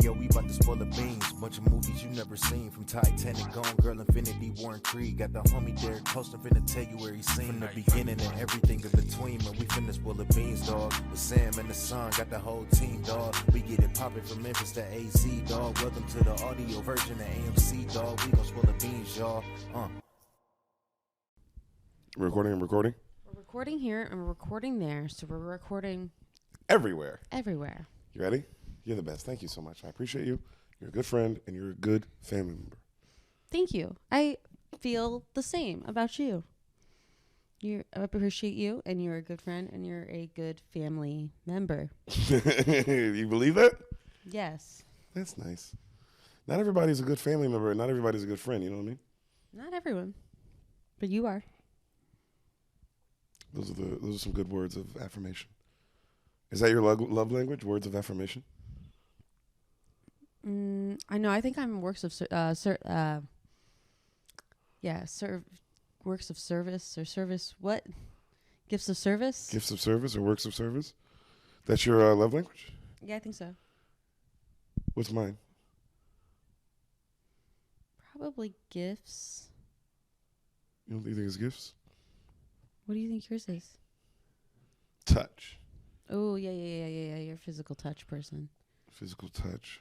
yo, we about to spoil the beans. Bunch of movies you never seen. From Titanic, Gone Girl, Infinity War, and Creed. Got the homie Deric Coastin' finna tell you where he's seen. From the beginning and everything in between, man, we finna spoil the beans, dog. With Sam and the son, got the whole team, dog. We get it poppin' from Memphis to AZ, dog. Welcome to the audio version of AMC, dog. We gon' spoil the beans, y'all. Recording. We're recording here and we're recording there, so we're recording Everywhere. You ready? You're the best. Thank you so much. I appreciate you. You're a good friend and you're a good family member. Thank you. I feel the same about you. I appreciate you, and you're a good friend, and you're a good family member. You believe that? Yes. That's nice. Not everybody's a good family member, and not everybody's a good friend. You know what I mean? Not everyone, but you are. Those are some good words of affirmation. Is that your love language? Words of affirmation? I know. I think I'm works of works of service or service. What? Gifts of service? Gifts of service or works of service? That's your love language? Yeah, I think so. What's mine? Probably gifts. You don't think it's gifts? What do you think yours is? Touch. Oh, yeah. You're a physical touch person. Physical touch.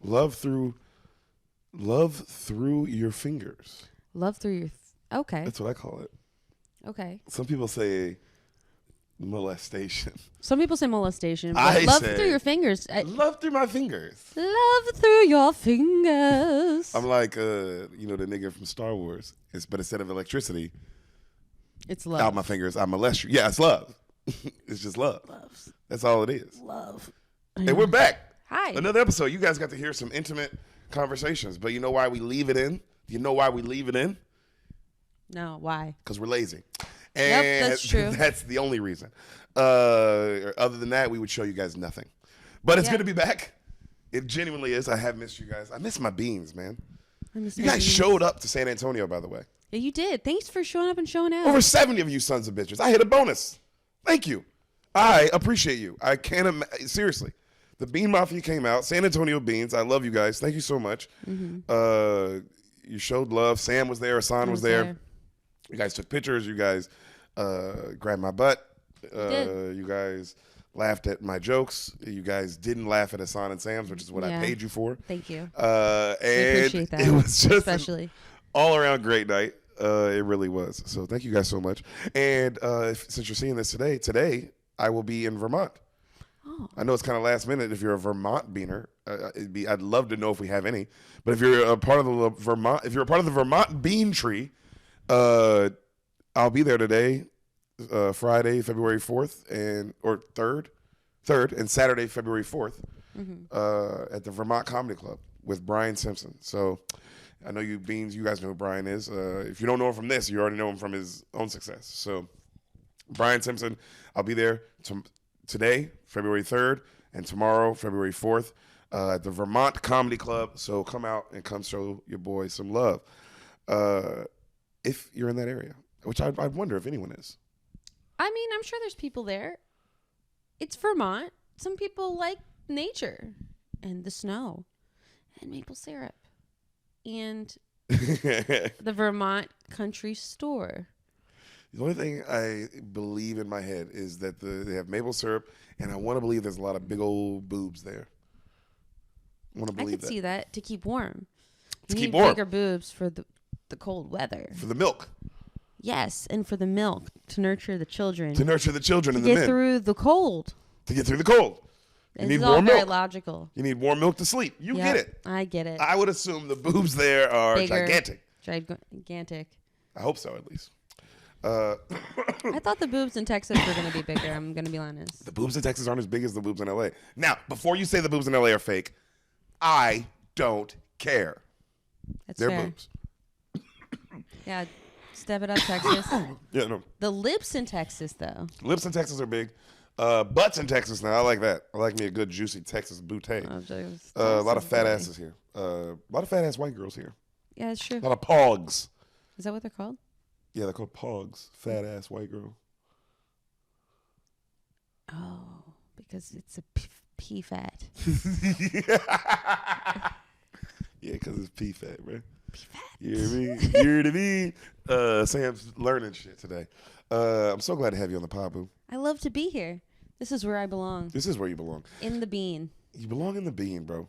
Love through your fingers. Love through your... Okay. That's what I call it. Okay. Some people say molestation. Some people say molestation. But love through your fingers. Love through my fingers. Love through your fingers. I'm like, the nigga from Star Wars. But instead of electricity, it's love. Out my fingers, I molest you. Yeah, it's love. It's just love. Love. That's all it is. Love. And we're back. Hi. Another episode. You guys got to hear some intimate conversations. But you know why we leave it in? Do you know why we leave it in? No, why? Because we're lazy. And yep, that's true. That's the only reason. Other than that, we would show you guys nothing. But it's good to be back. It genuinely is. I have missed you guys. I miss my beans, man. You guys showed up to San Antonio, by the way. Yeah, you did. Thanks for showing up and showing out. Over 70 of you sons of bitches. I hit a bonus. Thank you. I appreciate you. I can't seriously. The Bean Mafia came out. San Antonio Beans. I love you guys. Thank you so much. Mm-hmm. You showed love. Sam was there. Hassan was there. You guys took pictures. You guys grabbed my butt. You guys laughed at my jokes. You guys didn't laugh at Hassan and Sam's, which is what I paid you for. Thank you. And appreciate that. It was just especially all-around great night. It really was. So thank you guys so much. And since you're seeing this today I will be in Vermont. Oh. I know it's kind of last minute. If you're a Vermont beaner, I'd love to know if we have any. But if you're a part of the Vermont bean tree, I'll be there today, Friday, February 4th or 3rd, and Saturday, February 4th, at the Vermont Comedy Club with Brian Simpson. So I know you beans, you guys know who Brian is. If you don't know him from this, you already know him from his own success. So Brian Simpson, I'll be there today, February 3rd, and tomorrow, February 4th, at the Vermont Comedy Club. So come out and come show your boy some love. If you're in that area, which I wonder if anyone is. I mean, I'm sure there's people there. It's Vermont. Some people like nature and the snow and maple syrup and the Vermont Country Store. The only thing I believe in my head is that they have maple syrup, and I want to believe there's a lot of big old boobs there. I want to believe I could see that to keep warm. To keep warm. Bigger boobs for the cold weather. For the milk. Yes, and for the milk to nurture the children. To nurture the children and the men. To get through the cold. To get through the cold. You need all warm very milk. Logical. You need warm milk to sleep. You get it. I get it. I would assume the boobs there are bigger, gigantic. Gigantic. I hope so, at least. I thought the boobs in Texas were going to be bigger. I'm going to be honest. The boobs in Texas aren't as big as the boobs in L.A. Now, before you say the boobs in L.A. are fake, I don't care. That's They're fair. boobs. Yeah, step it up, Texas. Yeah, no. The lips in Texas, though. Lips in Texas are big. Butts in Texas now. I like that. I like me a good, juicy Texas bootay. A lot of fat asses here. A lot of fat ass white girls here. Yeah, that's true. A lot of pogs. Is that what they're called? Yeah, they're called pogs. Fat ass white girl. Oh, because it's a P-fat. Yeah, because it's P-fat, man. P-fat. You hear me? You hear me? Sam's learning shit today. I'm so glad to have you on the pod, boo. I love to be here. This is where I belong. This is where you belong. In the bean. You belong in the bean, bro.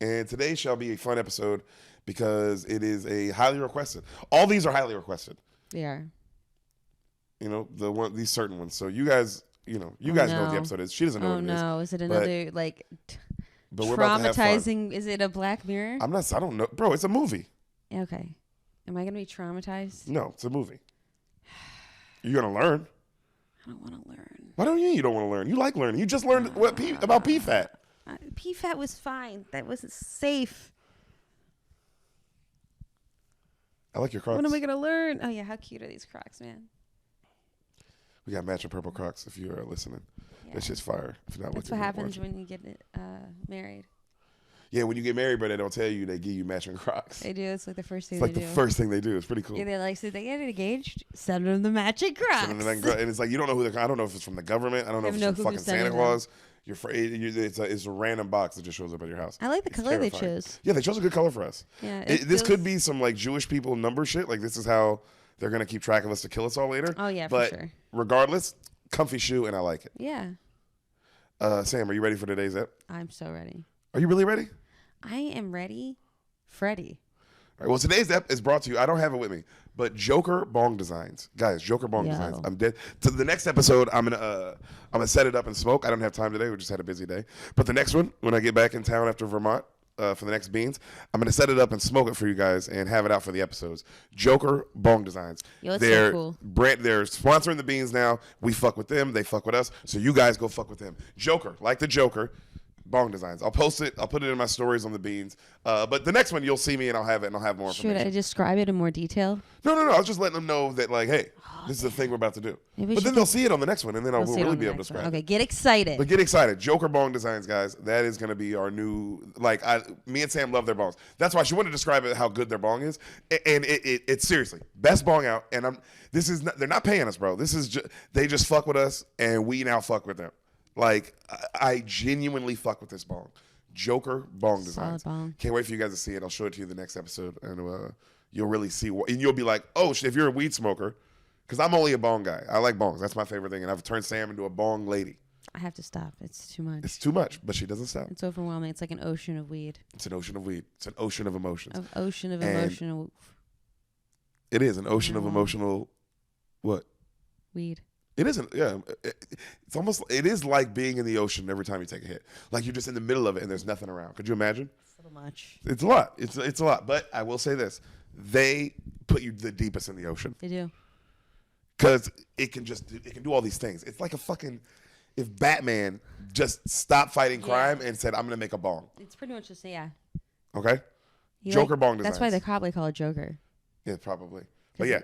And today shall be a fun episode because it is a highly requested. All these are highly requested. They are. You know, these certain ones. So you guys, know what the episode is. She doesn't know what it is. Oh no, is it another But we're about to have fun. traumatizing? Is it a Black Mirror? I don't know. Bro, it's a movie. Okay. Am I going to be traumatized? No, it's a movie. You're going to learn. I don't want to learn. Why don't you don't want to learn? You like learning. You just learned about PFAT. PFAT was fine. That wasn't safe. I like your Crocs. When am I going to learn? Oh, yeah. How cute are these Crocs, man? We got matching purple Crocs if you are listening. Yeah. That shit's fire. If you're not That's looking, what happens when you get married. Yeah, when you get married, but they don't tell you, they give you matching Crocs. They do. It's like the first thing It's like they the do. first thing they do. It's pretty cool. Yeah, they're like, so they get engaged, send them the matching Crocs. And it's like, you don't know who I don't know if it's from the government. I don't know if it's from fucking Santa Claus. You're afraid. It's a random box that just shows up at your house. I like the color they chose. Yeah, they chose a good color for us. Yeah, this could be some like Jewish people number shit. Like this is how they're gonna keep track of us to kill us all later. Oh yeah, but for sure. Regardless, comfy shoe and I like it. Yeah. Sam, are you ready for today's ep? I'm so ready. Are you really ready? I am ready, Freddy. All right, well, today's ep is brought to you. I don't have it with me, but Joker Bong Designs, guys. Joker Bong Designs. I'm dead. To the next episode, I'm gonna set it up and smoke. I don't have time today. We just had a busy day. But the next one, when I get back in town after Vermont for the next beans, I'm gonna set it up and smoke it for you guys and have it out for the episodes. Joker Bong Designs. Yo, it's so cool. They're sponsoring the beans now. We fuck with them. They fuck with us. So you guys go fuck with them. Joker, like the Joker. Bong Designs. I'll post it. I'll put it in my stories on the beans. But the next one, you'll see me and I'll have it and I'll have more information. Should I describe it in more detail? No. I was just letting them know that, like, hey, this is the thing we're about to do. But then they'll see it on the next one and then we'll really be able to describe it. Okay, get excited. But get excited. Joker Bong Designs, guys. That is going to be our new, like, me and Sam love their bongs. That's why she wanted to describe it, how good their bong is. And it's seriously, best bong out. And they're not paying us, bro. They just fuck with us and we now fuck with them. Like, I genuinely fuck with this bong. Joker Bong Designs. Solid bong. Can't wait for you guys to see it. I'll show it to you the next episode, and you'll really see and you'll be like, oh, if you're a weed smoker, because I'm only a bong guy. I like bongs. That's my favorite thing, and I've turned Sam into a bong lady. I have to stop. It's too much. It's too much, but she doesn't stop. It's overwhelming. It's like an ocean of weed. It's an ocean of weed. It's an ocean of emotions. Emotional. It is an ocean of emotional. What? Weed. It isn't. Yeah, it's almost. It is like being in the ocean every time you take a hit. Like you're just in the middle of it and there's nothing around. Could you imagine? It's a little much. It's a lot. It's a lot. But I will say this: they put you the deepest in the ocean. They do. Because it can do all these things. It's like if Batman just stopped fighting crime and said, "I'm going to make a bong." It's pretty much just Okay. Joker Bong Designs. That's why they probably call it Joker. Yeah, probably. But yeah.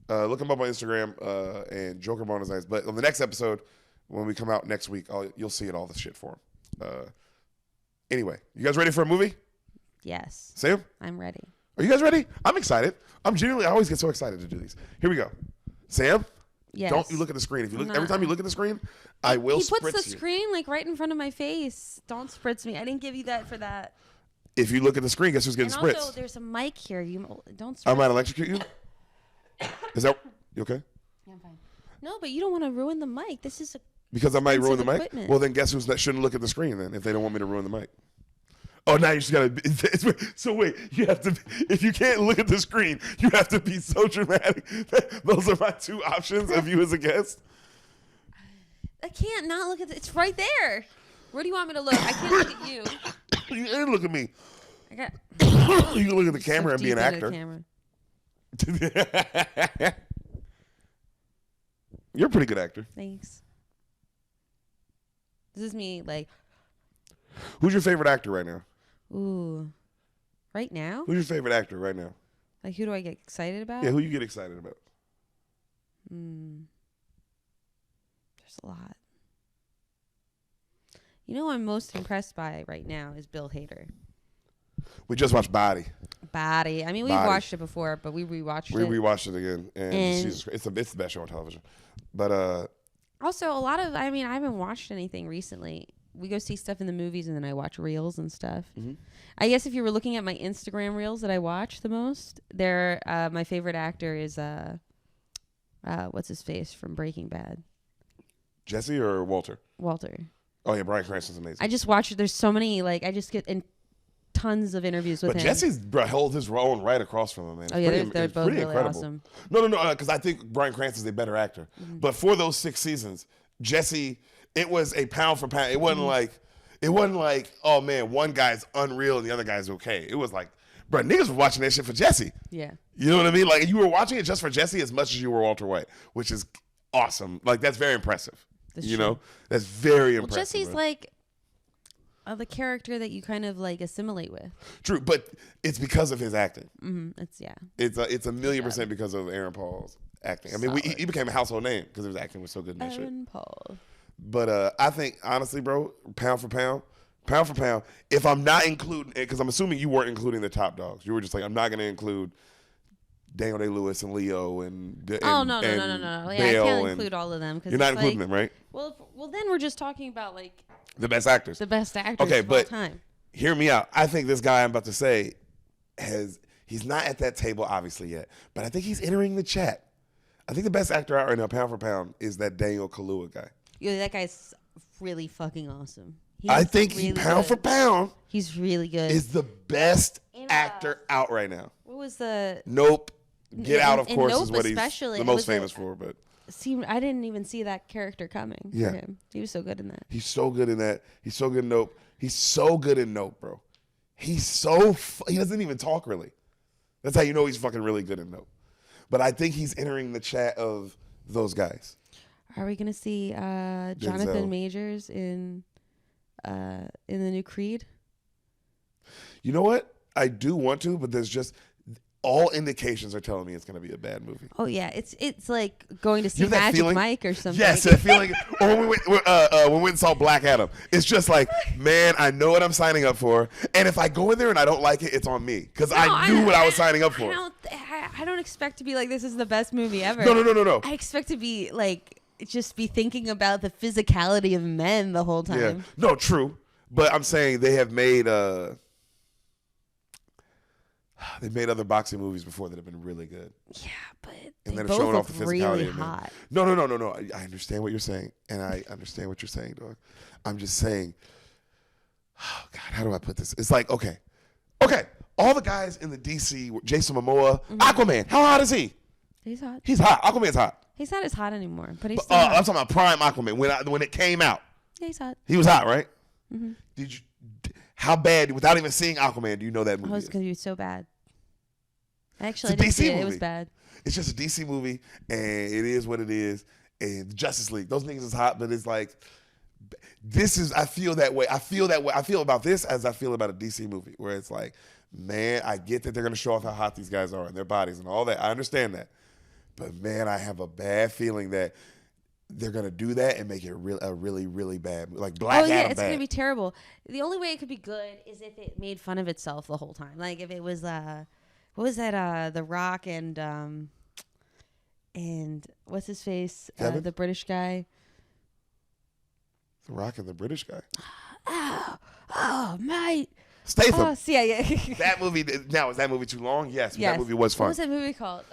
Look him up on Instagram and Joker Bong Designs. But on the next episode, when we come out next week, you'll see all the shit for him. Anyway, you guys ready for a movie? Yes. Sam? I'm ready. Are you guys ready? I'm excited. I always get so excited to do these. Here we go. Sam? Yes. Don't you look at the screen. Every time you look at the screen, I will spritz you. He puts the screen like right in front of my face. Don't spritz me. I didn't give you that for that. If you look at the screen, guess who's getting spritzed? Also, there's a mic here. You don't spritz. I might electrocute you? Is that you okay? Yeah, I'm fine. No, but you don't want to ruin the mic. This is because I might ruin the mic. Equipment. Well, then guess who's that shouldn't look at the screen then if they don't want me to ruin the mic. Oh, now you just gotta. So wait, you have to. If you can't look at the screen, you have to be so dramatic. Those are my two options of you as a guest. I can't not look at it. It's right there. Where do you want me to look? I can't look at you. You ain't look at me. I got. You can look at the camera and be an actor. You're a pretty good actor. Thanks. This is me, like. Who's your favorite actor right now? Ooh. Right now? Who's your favorite actor right now? Like, who do I get excited about? Yeah, who you get excited about? There's a lot. You know who I'm most impressed by right now is Bill Hader. We just watched Body. I mean, we've watched it before, but we rewatched it. We rewatched it again, and it's the best show on television. But also, I haven't watched anything recently we go see stuff in the movies, and then I watch reels and stuff. Mm-hmm. I guess if you were looking at my Instagram reels that I watch the most, my favorite actor is what's his face from Breaking Bad? Jesse or Walter? Walter. Oh yeah, Bryan Cranston's amazing. I just watch. There's so many. Like I just get in tons of interviews with him. But Jesse's held his own right across from him, man. They're both really incredible. awesome. No, because I think Bryan Cranston's a better actor. Mm-hmm. But for those 6 seasons, Jesse, it was a pound for pound. It wasn't like, oh man, one guy's unreal and the other guy's okay. It was like, bro, niggas were watching that shit for Jesse. Yeah. You know what I mean? Like you were watching it just for Jesse as much as you were Walter White, which is awesome. Like that's very impressive. That's true. Know? That's very impressive. Jesse's bro. like the character that you kind of like assimilate with. True, but it's because of his acting. Mm-hmm. It's a million% because of Aaron Paul's acting. I mean, he became a household name because his acting was so good in that shit. Aaron Paul. But I think honestly, bro, pound for pound, if I'm not including, because I'm assuming you weren't including the top dogs. You were just like, I'm not going to include Daniel Day-Lewis and Leo and no. Yeah, I can't include all of them. You're not including them, right? Well, then we're just talking about like the best actors. The best actors okay, of but all time. Hear me out. I think this guy I'm about to say he's not at that table obviously yet, but I think he's entering the chat. I think the best actor out right now, pound for pound, is that Daniel Kaluuya guy. Yeah, that guy's really fucking awesome. I think really pound for pound, he's really good. Is the best actor out right now. What was the Nope? Get Out, of course, Nope is what he's the most famous for. But I didn't even see that character coming. Yeah, for him. He was so good in that. He's so good in that. He's so good in Nope. He's so good in Nope, bro. He doesn't even talk really. That's how you know he's fucking really good in Nope. But I think he's entering the chat of those guys. Are we gonna see Jonathan Majors in the new Creed? You know what? I do want to, but there's just all indications are telling me it's going to be a bad movie. Oh yeah, it's like going to see Magic Mike or something. Yes, that feeling. Or when we went and saw Black Adam, it's just like, man, I know what I'm signing up for, and if I go in there and I don't like it, it's on me because I knew what I was signing up for. I don't expect to be like, this is the best movie ever. No. I expect to be like, just be thinking about the physicality of men the whole time. Yeah, no, true, but I'm saying they have made They've made other boxing movies before that have been really good. Yeah, but and they then both showing off look the physicality. really hot. No. I understand what you're saying, and I understand what you're saying, dog. I'm just saying. Oh God, how do I put this? It's like okay. All the guys in the DC, Jason Momoa, Aquaman. How hot is he? He's hot. He's hot. Aquaman's hot. He's not as hot anymore, but he's still hot. I'm talking about prime Aquaman when it came out. Yeah, he's hot. He was hot, right? Mm-hmm. How bad? Without even seeing Aquaman, do you know that movie? Oh, it's going to be so bad. Actually, it's a I didn't DC see movie. It was bad. It's just a DC movie, and it is what it is. And Justice League, those niggas is hot, but it's like, this is. I feel that way. I feel about this as I feel about a DC movie, where it's like, man, I get that they're gonna show off how hot these guys are and their bodies and all that. I understand that, but man, I have a bad feeling that they're gonna do that and make it a really, really bad, like Black Adam. Oh yeah, it's gonna be terrible. The only way it could be good is if it made fun of itself the whole time. Like if it was, what was that? The Rock and what's his face? The British guy. The Rock and the British guy. Oh, mate. Statham. Yeah. That movie. Now, is that movie too long? Yes. That movie was fun. What was that movie called?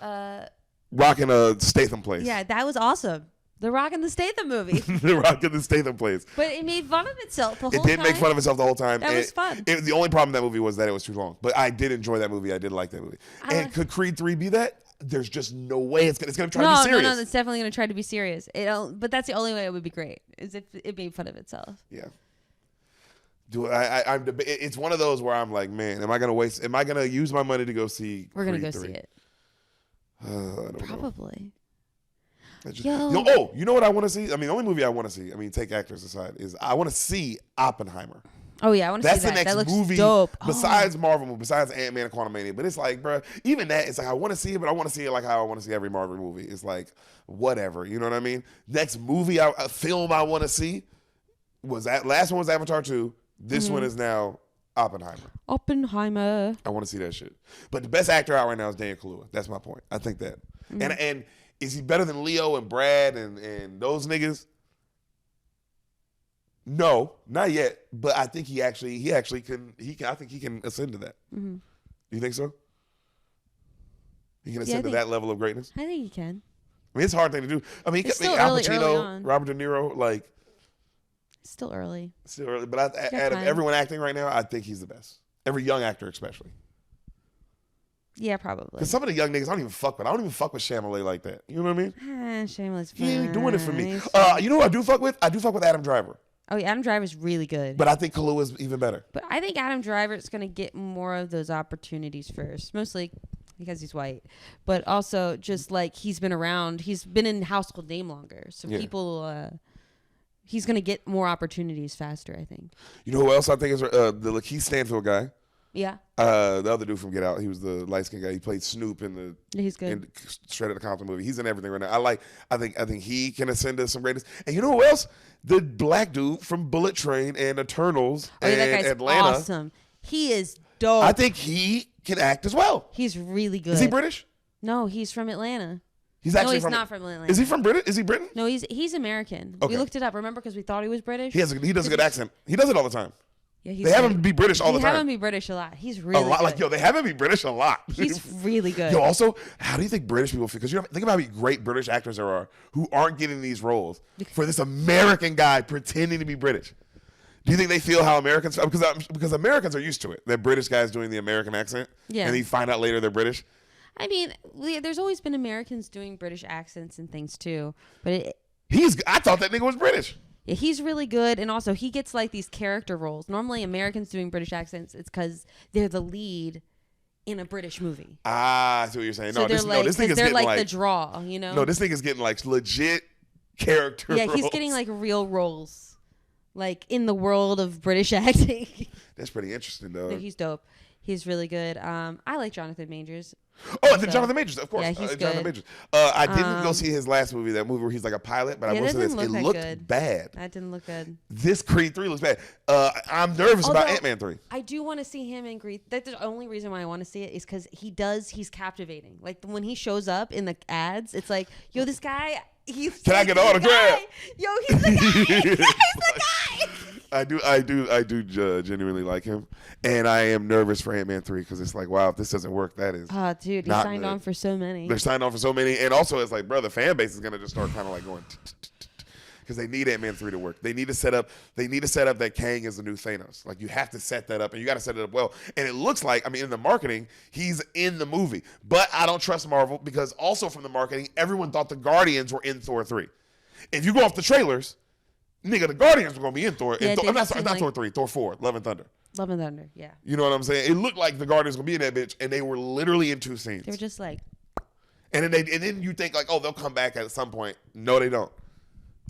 Rock and a Statham Place. Yeah, that was awesome. The Rock and the Statham movie. The Rock and the Statham Place. But it made fun of itself the whole time. It did make fun of itself the whole time. That was fun. The only problem with that movie was that it was too long. But I did enjoy that movie. I did like that movie. And could Creed 3 be that? There's just no way it's gonna try to be serious. No, it's definitely gonna try to be serious. But that's the only way it would be great, is if it made fun of itself. Yeah. It's one of those where I'm like, man, am I gonna use my money to go see? We're gonna Creed go 3? see it. I don't Probably. Know. You know what I want to see? I mean, the only movie I want to see, take actors aside, is I want to see Oppenheimer. Oh yeah, I want to see that. That's the next that looks movie dope. besides Marvel movie, besides Ant-Man and Quantumania. But it's like, bro, even that, it's like I want to see it, but I want to see it like how I want to see every Marvel movie. It's like whatever, you know what I mean? Next movie, film I want to see was that last one was Avatar 2. This one is now Oppenheimer. I want to see that shit. But the best actor out right now is Daniel Kaluuya. That's my point. I think that. And is he better than Leo and Brad and those niggas? No, not yet. But I think he actually can. I think he can ascend to that. Mm-hmm. You think so? He can Yeah, ascend to that level of greatness. I think he can. I mean, it's a hard thing to do. I mean, It's I mean, still Al early Pacino, on. Robert De Niro, like Still early. still early. But out of time. everyone acting right now, I think he's the best. Every young actor, especially. Yeah, probably. Because some of the young niggas, I don't even fuck with. I don't even fuck with Chalamet like that. You know what I mean? Shameless. He ain't doing it for me. Fine. You know who I do fuck with? I do fuck with Adam Driver. Oh, yeah, Adam Driver's really good. But I think Kahlua is even better. But I think Adam Driver's going to get more of those opportunities first, mostly because he's white, but also just like he's been around. He's been in household name longer. So people, he's going to get more opportunities faster, I think. You know who else I think is the Lakeith Stanfield guy? Yeah. The other dude from Get Out. He was the light-skinned guy. He played Snoop in the He's good. in Straight Outta Compton movie. He's in everything right now. I think he can ascend to some greatness. And you know who else? The black dude from Bullet Train and Eternals and that guy's Atlanta. awesome. He is dope. I think he can act as well. He's really good. Is he British? No, he's from Atlanta. He's actually not from Atlanta. Is he from Britain? Is he Britain? No, he's American. Okay. We looked it up. Remember, because we thought he was British. He does a good accent. He does it all the time. Yeah, They have him be British all the They have time. him be British a lot. He's really A lot. good. Like, yo, they have him be British a lot. He's really good. Yo, also, how do you think British people feel? Because think about how many great British actors there are who aren't getting these roles for this American guy pretending to be British. Do you think they feel how Americans feel? Because Americans are used to it. That British guys doing the American accent. Yeah. And then you find out later they're British. I mean, there's always been Americans doing British accents and things too. But I thought that nigga was British. yeah, he's really good. And also, he gets like these character roles. Normally, Americans doing British accents, it's because they're the lead in a British movie. Ah, I see what you're saying. So This nigga's they're getting like the draw, you know? No, this nigga's getting like legit character Yeah, he's roles. getting like real roles, like in the world of British acting. That's pretty interesting, though. No, he's dope. He's really good. I like Jonathan Majors. Oh, the Jonathan Majors, of course. Yeah, he's Jonathan good. Majors. I didn't go see his last movie, that movie where he's like a pilot, but I will that say this, didn't it look looked that good. bad. That didn't look good. This Creed 3 looks bad. I'm nervous about Although, Ant-Man 3. I do want to see him in Creed. That's the only reason why I want to see it is because he's captivating. Like when he shows up in the ads, it's like, yo, this guy. Can I get an autograph? Yo, he's the guy. He's the guy. I do genuinely like him, and I am nervous for Ant-Man 3 because it's like, wow, if this doesn't work, that is. Oh, dude, he not signed good. on for so many. They're signed on for so many, and also it's like, bro, the fan base is gonna just start kind of like going because they need Ant-Man 3 to work. They need to set up that Kang is the new Thanos. Like you have to set that up, and you got to set it up well. And it looks like, I mean, in the marketing, he's in the movie, but I don't trust Marvel because also from the marketing, everyone thought the Guardians were in Thor 3. If you go off the trailers. Nigga, the Guardians were going to be in Thor. Yeah, Not Thor 3, Thor 4, Love and Thunder. Love and Thunder, yeah. You know what I'm saying? It looked like the Guardians were going to be in that bitch, and they were literally in 2 scenes. They were just like. And then you think like, oh, they'll come back at some point. No, they don't.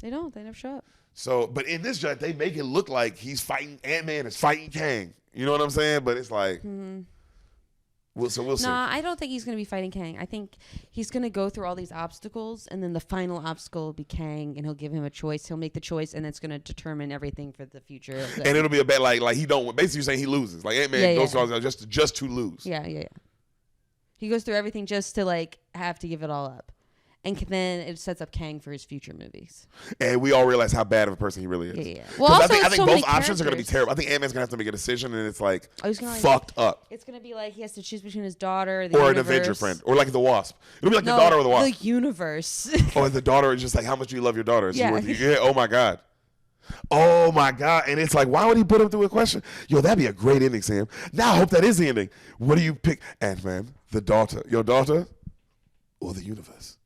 They don't. They never show up. So, but in this joint, they make it look like he's fighting Ant-Man is fighting Kang. You know what I'm saying? But it's like, we'll see. Nah, I don't think he's going to be fighting Kang. I think he's going to go through all these obstacles, and then the final obstacle will be Kang, and he'll give him a choice. He'll make the choice, and it's going to determine everything for the future. And it'll be a bet like he don't. Basically, you're saying he loses. Like Ant-Man goes through all this just to lose. Yeah. He goes through everything just to like have to give it all up. And then it sets up Kang for his future movies. And we all realize how bad of a person he really is. Yeah. Well, also, I think so both many options are going to be characters. terrible. I think Ant-Man's going to have to make a decision, and it's like he's gonna, fucked up. It's going to be like he has to choose between his daughter Or universe. an Avenger friend. Or like the Wasp. It'll be like the daughter of the Wasp. The universe. Or the daughter is just like, how much do you love your daughter? Is she Yeah. worth it? Yeah. Oh, my God. Oh, my God. And it's like, why would he put him through a question? Yo, that'd be a great ending, Sam. Now I hope that is the ending. What do you pick? Ant-Man, the daughter. Your daughter or the universe?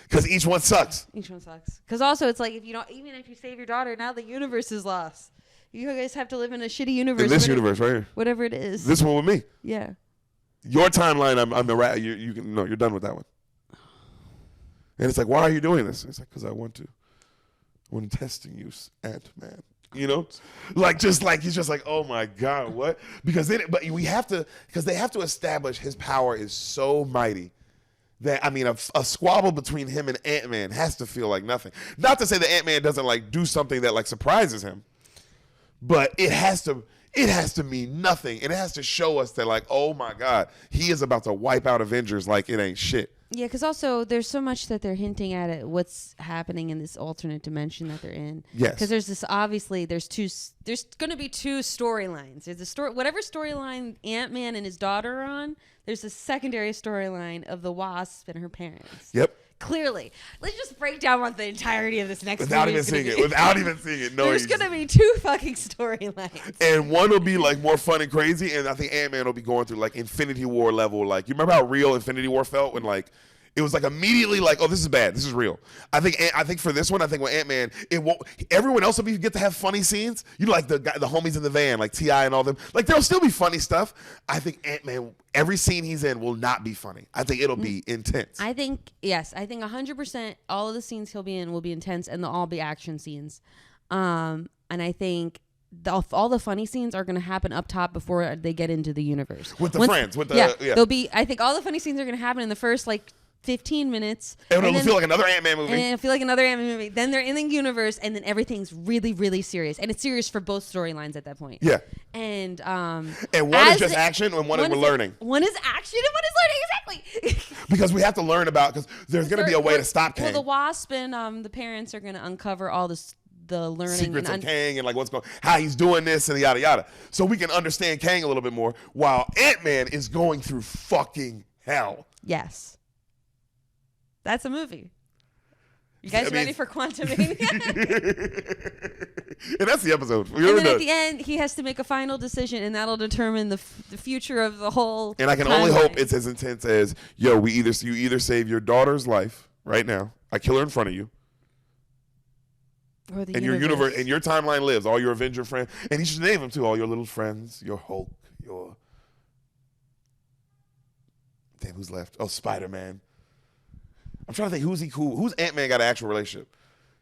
Because each one sucks. Each one sucks. Because also, it's like even if you save your daughter, now the universe is lost. You guys have to live in a shitty universe. In this universe right here. Whatever it is. This one with me. Yeah. Your timeline, I'm the rat. You're done with that one. And it's like, why are you doing this? It's like, because I want to. When testing you, Ant-Man. You know, he's just like, oh my God, what? Because they have to establish his power is so mighty. That, I mean, a squabble between him and Ant-Man has to feel like nothing. Not to say that Ant-Man doesn't like do something that like surprises him, but it has to mean nothing. And it has to show us that like, oh my God, he is about to wipe out Avengers like it ain't shit. Yeah, because also there's so much that they're hinting at what's happening in this alternate dimension that they're in. Yes. Because there's this, obviously, there's going to be two storylines. There's a story, whatever storyline Ant-Man and his daughter are on, there's a secondary storyline of the Wasp and her parents. Yep. Clearly. Let's just break down what the entirety of this next Without movie even is gonna seeing be. it. Without even seeing it. No, there's going to be two fucking storylines. And one will be like more fun and crazy, and I think Ant-Man will be going through like Infinity War level. Like, you remember how real Infinity War felt when like it was like immediately like, oh, this is bad, this is real. I think for this one, I think with Ant-Man, it won't. Everyone else will get to have funny scenes. You know, like the homies in the van, like T.I. and all them. Like there'll still be funny stuff. I think Ant-Man, every scene he's in will not be funny. I think it'll be intense. I think 100% all of the scenes he'll be in will be intense, and they'll all be action scenes. And I think all the funny scenes are going to happen up top before they get into the universe. With the friends, with the yeah. There'll be. I think all the funny scenes are going to happen in the first like 15 minutes. And it'll feel like another Ant-Man movie. And it'll feel like another Ant-Man movie. Then they're in the universe, and then everything's really, really serious. And it's serious for both storylines at that point. Yeah. And one is just action, and one is we're learning. One is action, and one is learning, exactly. Because we have to learn about, because there's going to be a way to stop Kang. Well, the Wasp and the parents are going to uncover all this, the learning. Secrets of Kang and like how he's doing this and yada, yada. So we can understand Kang a little bit more, while Ant-Man is going through fucking hell. Yes. That's a movie. You guys ready for Quantumania? And that's the episode. And then at the end, he has to make a final decision, and that'll determine the future of the whole. And I can only hope it's as intense as, yo, you either save your daughter's life right now. I kill her in front of you. Or the and universe. And your timeline lives. All your Avenger friends. And you should name them too. All your little friends. Your Hulk. Your. Damn, who's left? Oh, Spider-Man. I'm trying to think who's Ant-Man got an actual relationship?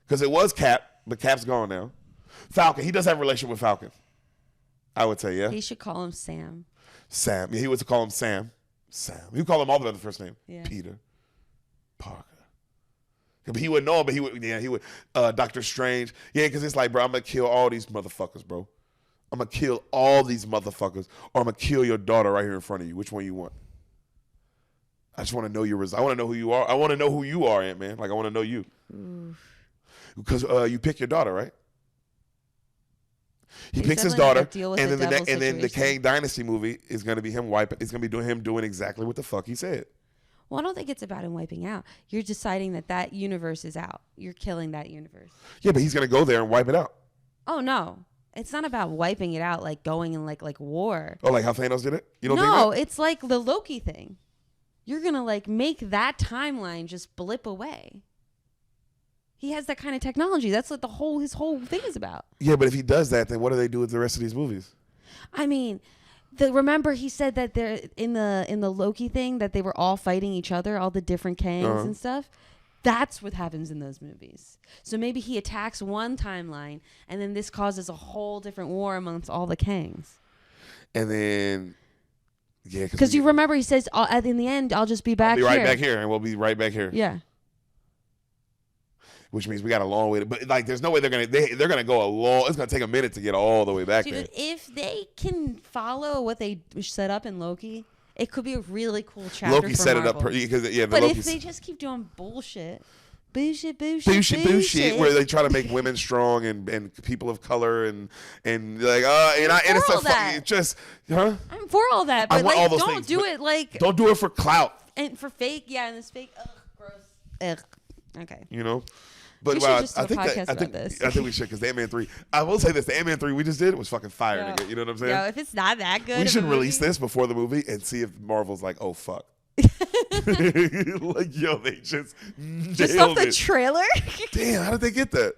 Because it was Cap, but Cap's gone now. Falcon, he does have a relationship with Falcon. I would say, yeah. He should call him Sam. Sam. Yeah, he would call him Sam. He would call him all the other first name. Yeah. Peter. Parker. Yeah, but he wouldn't know him, but he would. Doctor Strange. Yeah, because it's like, bro, I'm going to kill all these motherfuckers, bro. I'm going to kill all these motherfuckers, or I'm going to kill your daughter right here in front of you. Which one you want? I just want to know your results. I want to know who you are. I want to know who you are, Ant-Man. Like, I want to know you. Because you pick your daughter, right? He picks his daughter, and then the Kang Dynasty movie is going to be him wiping. It's going to be him doing exactly what the fuck he said. Well, I don't think it's about him wiping out. You're deciding that universe is out. You're killing that universe. Yeah, but he's going to go there and wipe it out. Oh, no. It's not about wiping it out, like going in like war. Oh, like how Thanos did it? You don't think that? No, it's like the Loki thing. You're going to like make that timeline just blip away. He has that kind of technology. That's what his whole thing is about. Yeah, but if he does that, then what do they do with the rest of these movies? I mean, remember he said that they're in the Loki thing that they were all fighting each other, all the different Kangs and stuff. That's what happens in those movies. So maybe he attacks one timeline, and then this causes a whole different war amongst all the Kangs. And then... Yeah, because you remember he says in the end I'll just be back here. I'll be right back here, and we'll be right back here. Yeah. Which means we got a long way to, but like there's no way they're gonna go a long. It's gonna take a minute to get all the way back there. If they can follow what they set up in Loki, it could be a really cool chapter. Loki set Marvel. it up because but if they just keep doing bullshit, where they try to make women strong and people of color and like it's so fucking just I'm for all that, but like don't do it for clout and for fake and this fake gross okay But I think we should because the Ant-Man 3. I will say this: the Ant-Man 3 we just did was fucking fire, nigga. You know what I'm saying? Yo, if it's not that good, we should release this before the movie and see if Marvel's like, oh fuck. Like, yo, they just off the trailer. Damn, how did they get that?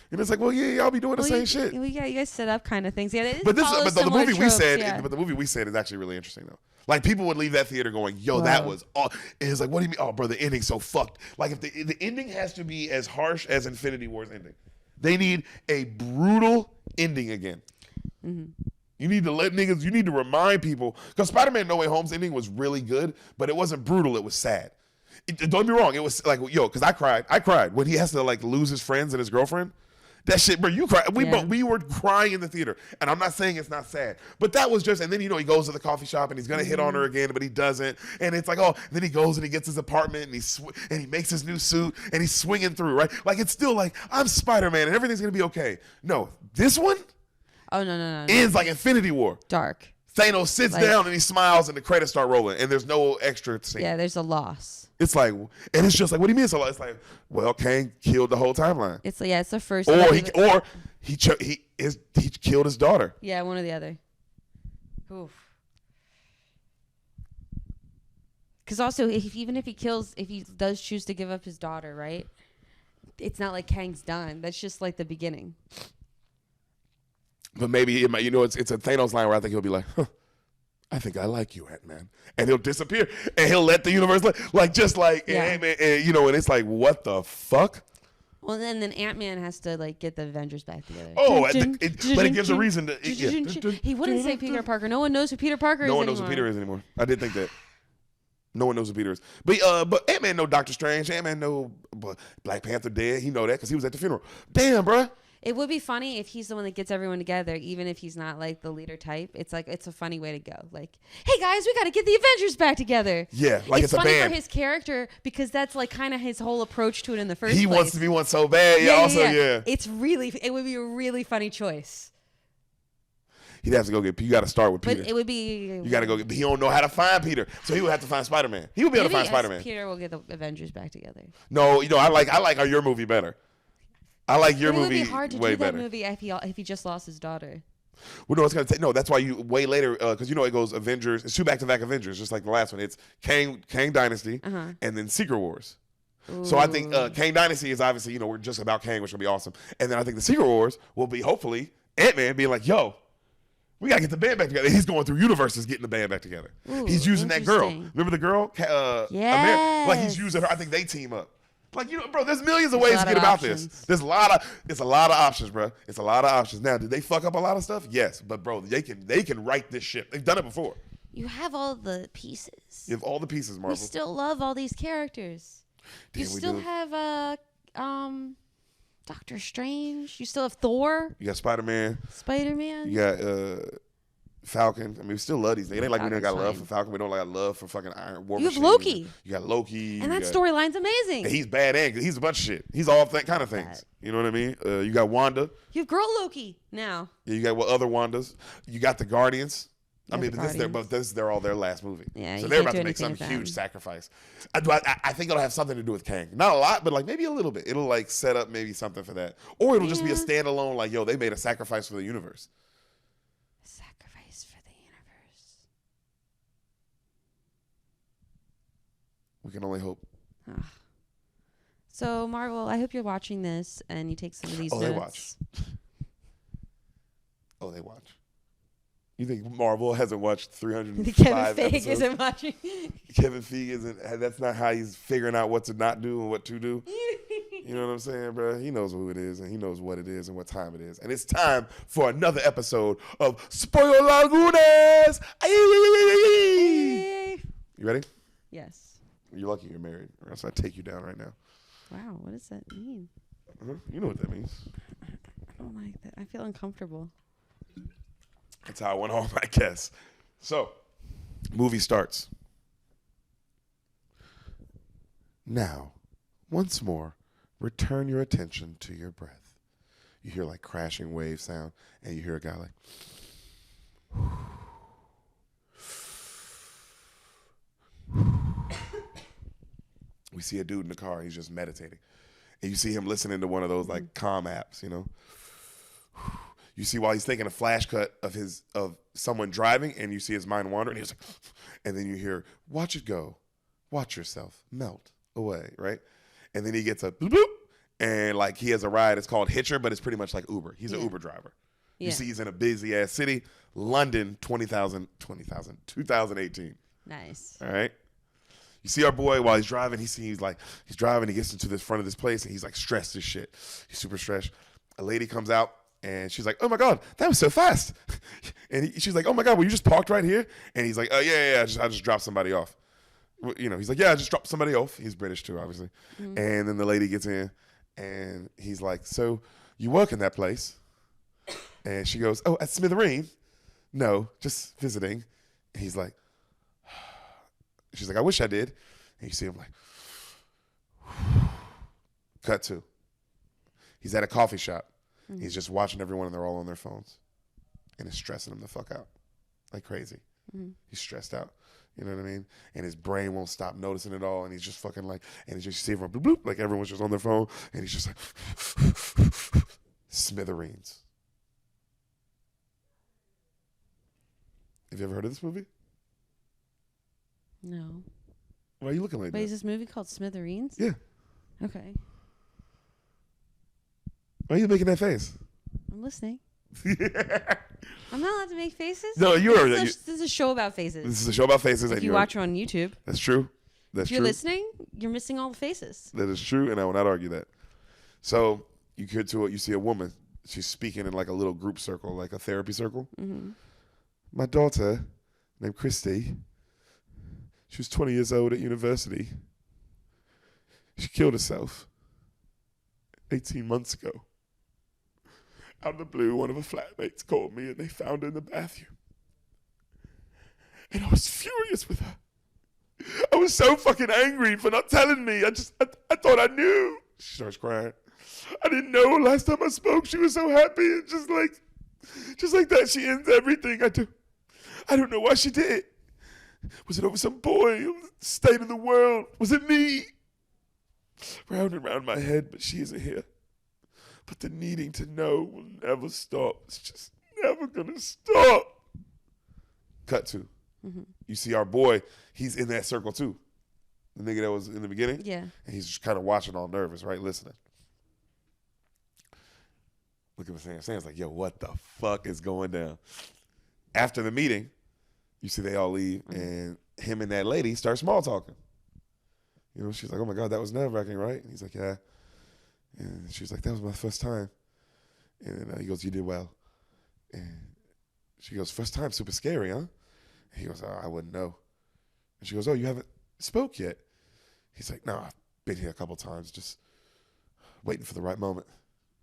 And it's like, well, yeah, y'all be doing the same shit. You guys set up kind of things. Yeah, but the movie we said, but the movie we said is actually really interesting though. Like people would leave that theater going, yo, that was all. It's like, what do you mean? Oh, bro, the ending's so fucked. Like if the ending has to be as harsh as Infinity War's ending, they need a brutal ending again. Mm-hmm. You need to you need to remind people, because Spider-Man No Way Home's ending was really good, but it wasn't brutal, it was sad. Don't get me wrong, it was like, yo, because I cried when he has to like lose his friends and his girlfriend. That shit, bro, you cry. Yeah. We were crying in the theater, and I'm not saying it's not sad, but that was just. And then he goes to the coffee shop and he's gonna hit on her again, but he doesn't. And it's like, oh, and then he goes and he gets his apartment and he makes his new suit and he's swinging through, right? Like it's still like I'm Spider-Man and everything's gonna be okay. No, this one No. ends like Infinity War. Dark. Thanos sits down and he smiles and the credits start rolling and there's no extra scene. Yeah, there's a loss. It's like, and it's just like, what do you mean? So it's like, well, Kang killed the whole timeline. It's it's the first. Or he killed his daughter. Yeah, one or the other. Oof. Because also, even if he does choose to give up his daughter, right? It's not like Kang's done. That's just like the beginning. But maybe it might, it's a Thanos line where I think he'll be like, huh, I think I like you, Ant-Man, and he'll disappear and he'll let the universe and it's like, what the fuck? Well, then Ant-Man has to get the Avengers back together. Oh, but it gives a reason to. He wouldn't say Peter Parker. No one knows who Peter Parker is. No one knows who Peter is anymore. I did think that. No one knows who Peter is. But Ant-Man know Doctor Strange. Ant-Man know Black Panther dead. He know that because he was at the funeral. Damn, bruh. It would be funny if he's the one that gets everyone together, even if he's not the leader type. It's a funny way to go. Like, hey guys, we got to get the Avengers back together. Yeah, like it's a funny band. For his character because that's kind of his whole approach to it in the first place. He wants to be one so bad. Yeah. It would be a really funny choice. He'd have to go get. You got to start with Peter. But it would be. You got to go get. He don't know how to find Peter, so he would have to find Spider-Man. He would be able to find Spider-Man. Peter will get the Avengers back together. No, I like your movie better. I like your movie way better. It would be hard to do that movie if he just lost his daughter. Well, no, it's gonna take. No, that's why you way later because it goes Avengers. It's 2 back-to-back Avengers, just like the last one. It's Kang Dynasty, and then Secret Wars. Ooh. So I think Kang Dynasty is obviously we're just about Kang, which will be awesome. And then I think the Secret Wars will be hopefully Ant-Man being like, yo, we gotta get the band back together. He's going through universes getting the band back together. Ooh, he's using that girl. Remember the girl? Yes. He's using her. I think they team up. Bro, there's millions of ways to get about this. It's a lot of options, bro. It's a lot of options. Now, did they fuck up a lot of stuff? Yes, but bro, they can write this ship. They've done it before. You have all the pieces. You have all the pieces, Marvel. We still love all these characters. You still have Doctor Strange. You still have Thor. You got Spider-Man. You got Falcon. I mean, we still love these. It ain't like we don't got love for Falcon. We don't got love for fucking Iron War. You have Loki. You got Loki. And that storyline's amazing. And he's bad and he's a bunch of shit. He's all that kind of things. You know what I mean? You got Wanda. You have girl Loki now. Yeah, you got other Wandas. You got the Guardians. This is all their last movie. Yeah, so they're about to make some huge sacrifice. I think it'll have something to do with Kang. Not a lot, but maybe a little bit. It'll set up maybe something for that. Or it'll just be a standalone, they made a sacrifice for the universe. We can only hope. So, Marvel, I hope you're watching this and you take some of these notes. They watch. They watch. You think Marvel hasn't watched 305 Kevin Feige episodes? Isn't watching. Kevin Feige isn't. That's not how he's figuring out what to not do and what to do. You know what I'm saying, bro? He knows who it is and he knows what it is and what time it is. And it's time for another episode of Spoiler Lagunas. You ready? Yes. You're lucky you're married, or else I'd take you down right now. Wow, what does that mean? You know what that means. I don't like that. I feel uncomfortable. That's how I went home, I guess. So, movie starts. Now, once more, return your attention to your breath. You hear crashing wave sound, and you hear a guy we see a dude in the car. He's just meditating. And you see him listening to one of those calm apps, You see while he's taking a flash cut of someone driving and you see his mind wander and he's like, and then you hear, watch it go. Watch yourself melt away, right? And then he gets a bloop, bloop, and he has a ride. It's called Hitcher, but it's pretty much like Uber. He's an Uber driver. Yeah. You see he's in a busy ass city, London, 2018. Nice. All right. You see our boy while he's driving, he's driving, he gets into the front of this place and he's stressed as shit. He's super stressed. A lady comes out and she's like, oh my God, that was so fast. And she's like, oh my God, well, you just parked right here? And he's like, yeah, I just dropped somebody off. He's like, yeah, I just dropped somebody off. He's British too, obviously. Mm-hmm. And then the lady gets in and he's like, so you work in that place? And she goes, oh, at Smithereens? No, just visiting. And he's like, she's like, I wish I did. And you see him like, cut to. He's at a coffee shop. Mm-hmm. He's just watching everyone and they're all on their phones. And it's stressing him the fuck out. Like crazy. Mm-hmm. He's stressed out. You know what I mean? And his brain won't stop noticing it all. And he's just fucking like, and he's just, you see everyone bloop, bloop, like everyone's just on their phone. And he's just like, Smithereens. Have you ever heard of this movie? No. Why are you looking like that? Wait, is this movie called Smithereens? Yeah. Okay. Why are you making that face? I'm listening. I'm not allowed to make faces? No, you are. This is a show about faces. This is a show about faces. If you watch it on YouTube. That's true. That's true. If you're listening, you're missing all the faces. That is true, and I will not argue that. So you get to it, you see a woman. She's speaking in like a little group circle, like a therapy circle. Mm-hmm. My daughter, named Christy, she was 20 years old at university. She killed herself 18 months ago. Out of the blue, one of her flatmates called me and they found her in the bathroom. And I was furious with her. I was so fucking angry for not telling me. I thought I knew. She starts crying. I didn't know. Last time I spoke, she was so happy. And just like that, she ends everything I do. I don't know why she did it. Was it over some boy? State of the world? Was it me? Round and round my head, but she isn't here. But the needing to know will never stop. It's just never going to stop. Cut to. Mm-hmm. You see our boy, he's in that circle too. The nigga that was in the beginning. Yeah. And he's just kind of watching all nervous, right? Listening. Look at what Sam. Sam's like, yo, what the fuck is going down? After the meeting, you see they all leave, and him and that lady start small talking. You know, she's like, oh my God, that was nerve-wracking, right? And he's like, yeah. And she's like, that was my first time. And then he goes, you did well. And she goes, first time, super scary, huh? And he goes, oh, I wouldn't know. And she goes, oh, you haven't spoke yet? He's like, no, I've been here a couple times, just waiting for the right moment.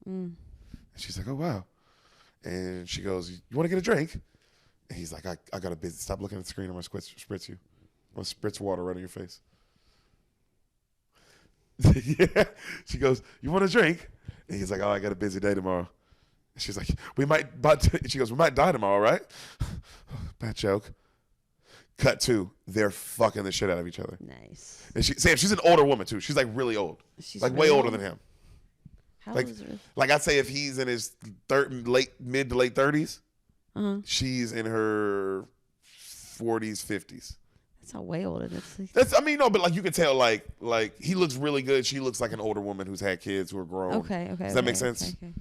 And she's like, oh, wow. And she goes, you want to get a drink? And he's like, I got a business. Stop looking at the screen. I'm going to spritz you. I'm going to spritz water right in your face. Yeah. She goes, you want a drink? And he's like, oh, I got a busy day tomorrow. And she's like, she goes, we might die tomorrow, right? Bad joke. Cut to, they're fucking the shit out of each other. Nice. And Sam, she's an older woman too. She's like really old. She's like really way older than him. How old is her? Like I'd say if he's in his mid to late 30s, she's in her 40s, 50s. That's not way older. No, but like you can tell, like he looks really good. She looks like an older woman who's had kids who are grown. Okay. Does that make sense? Okay.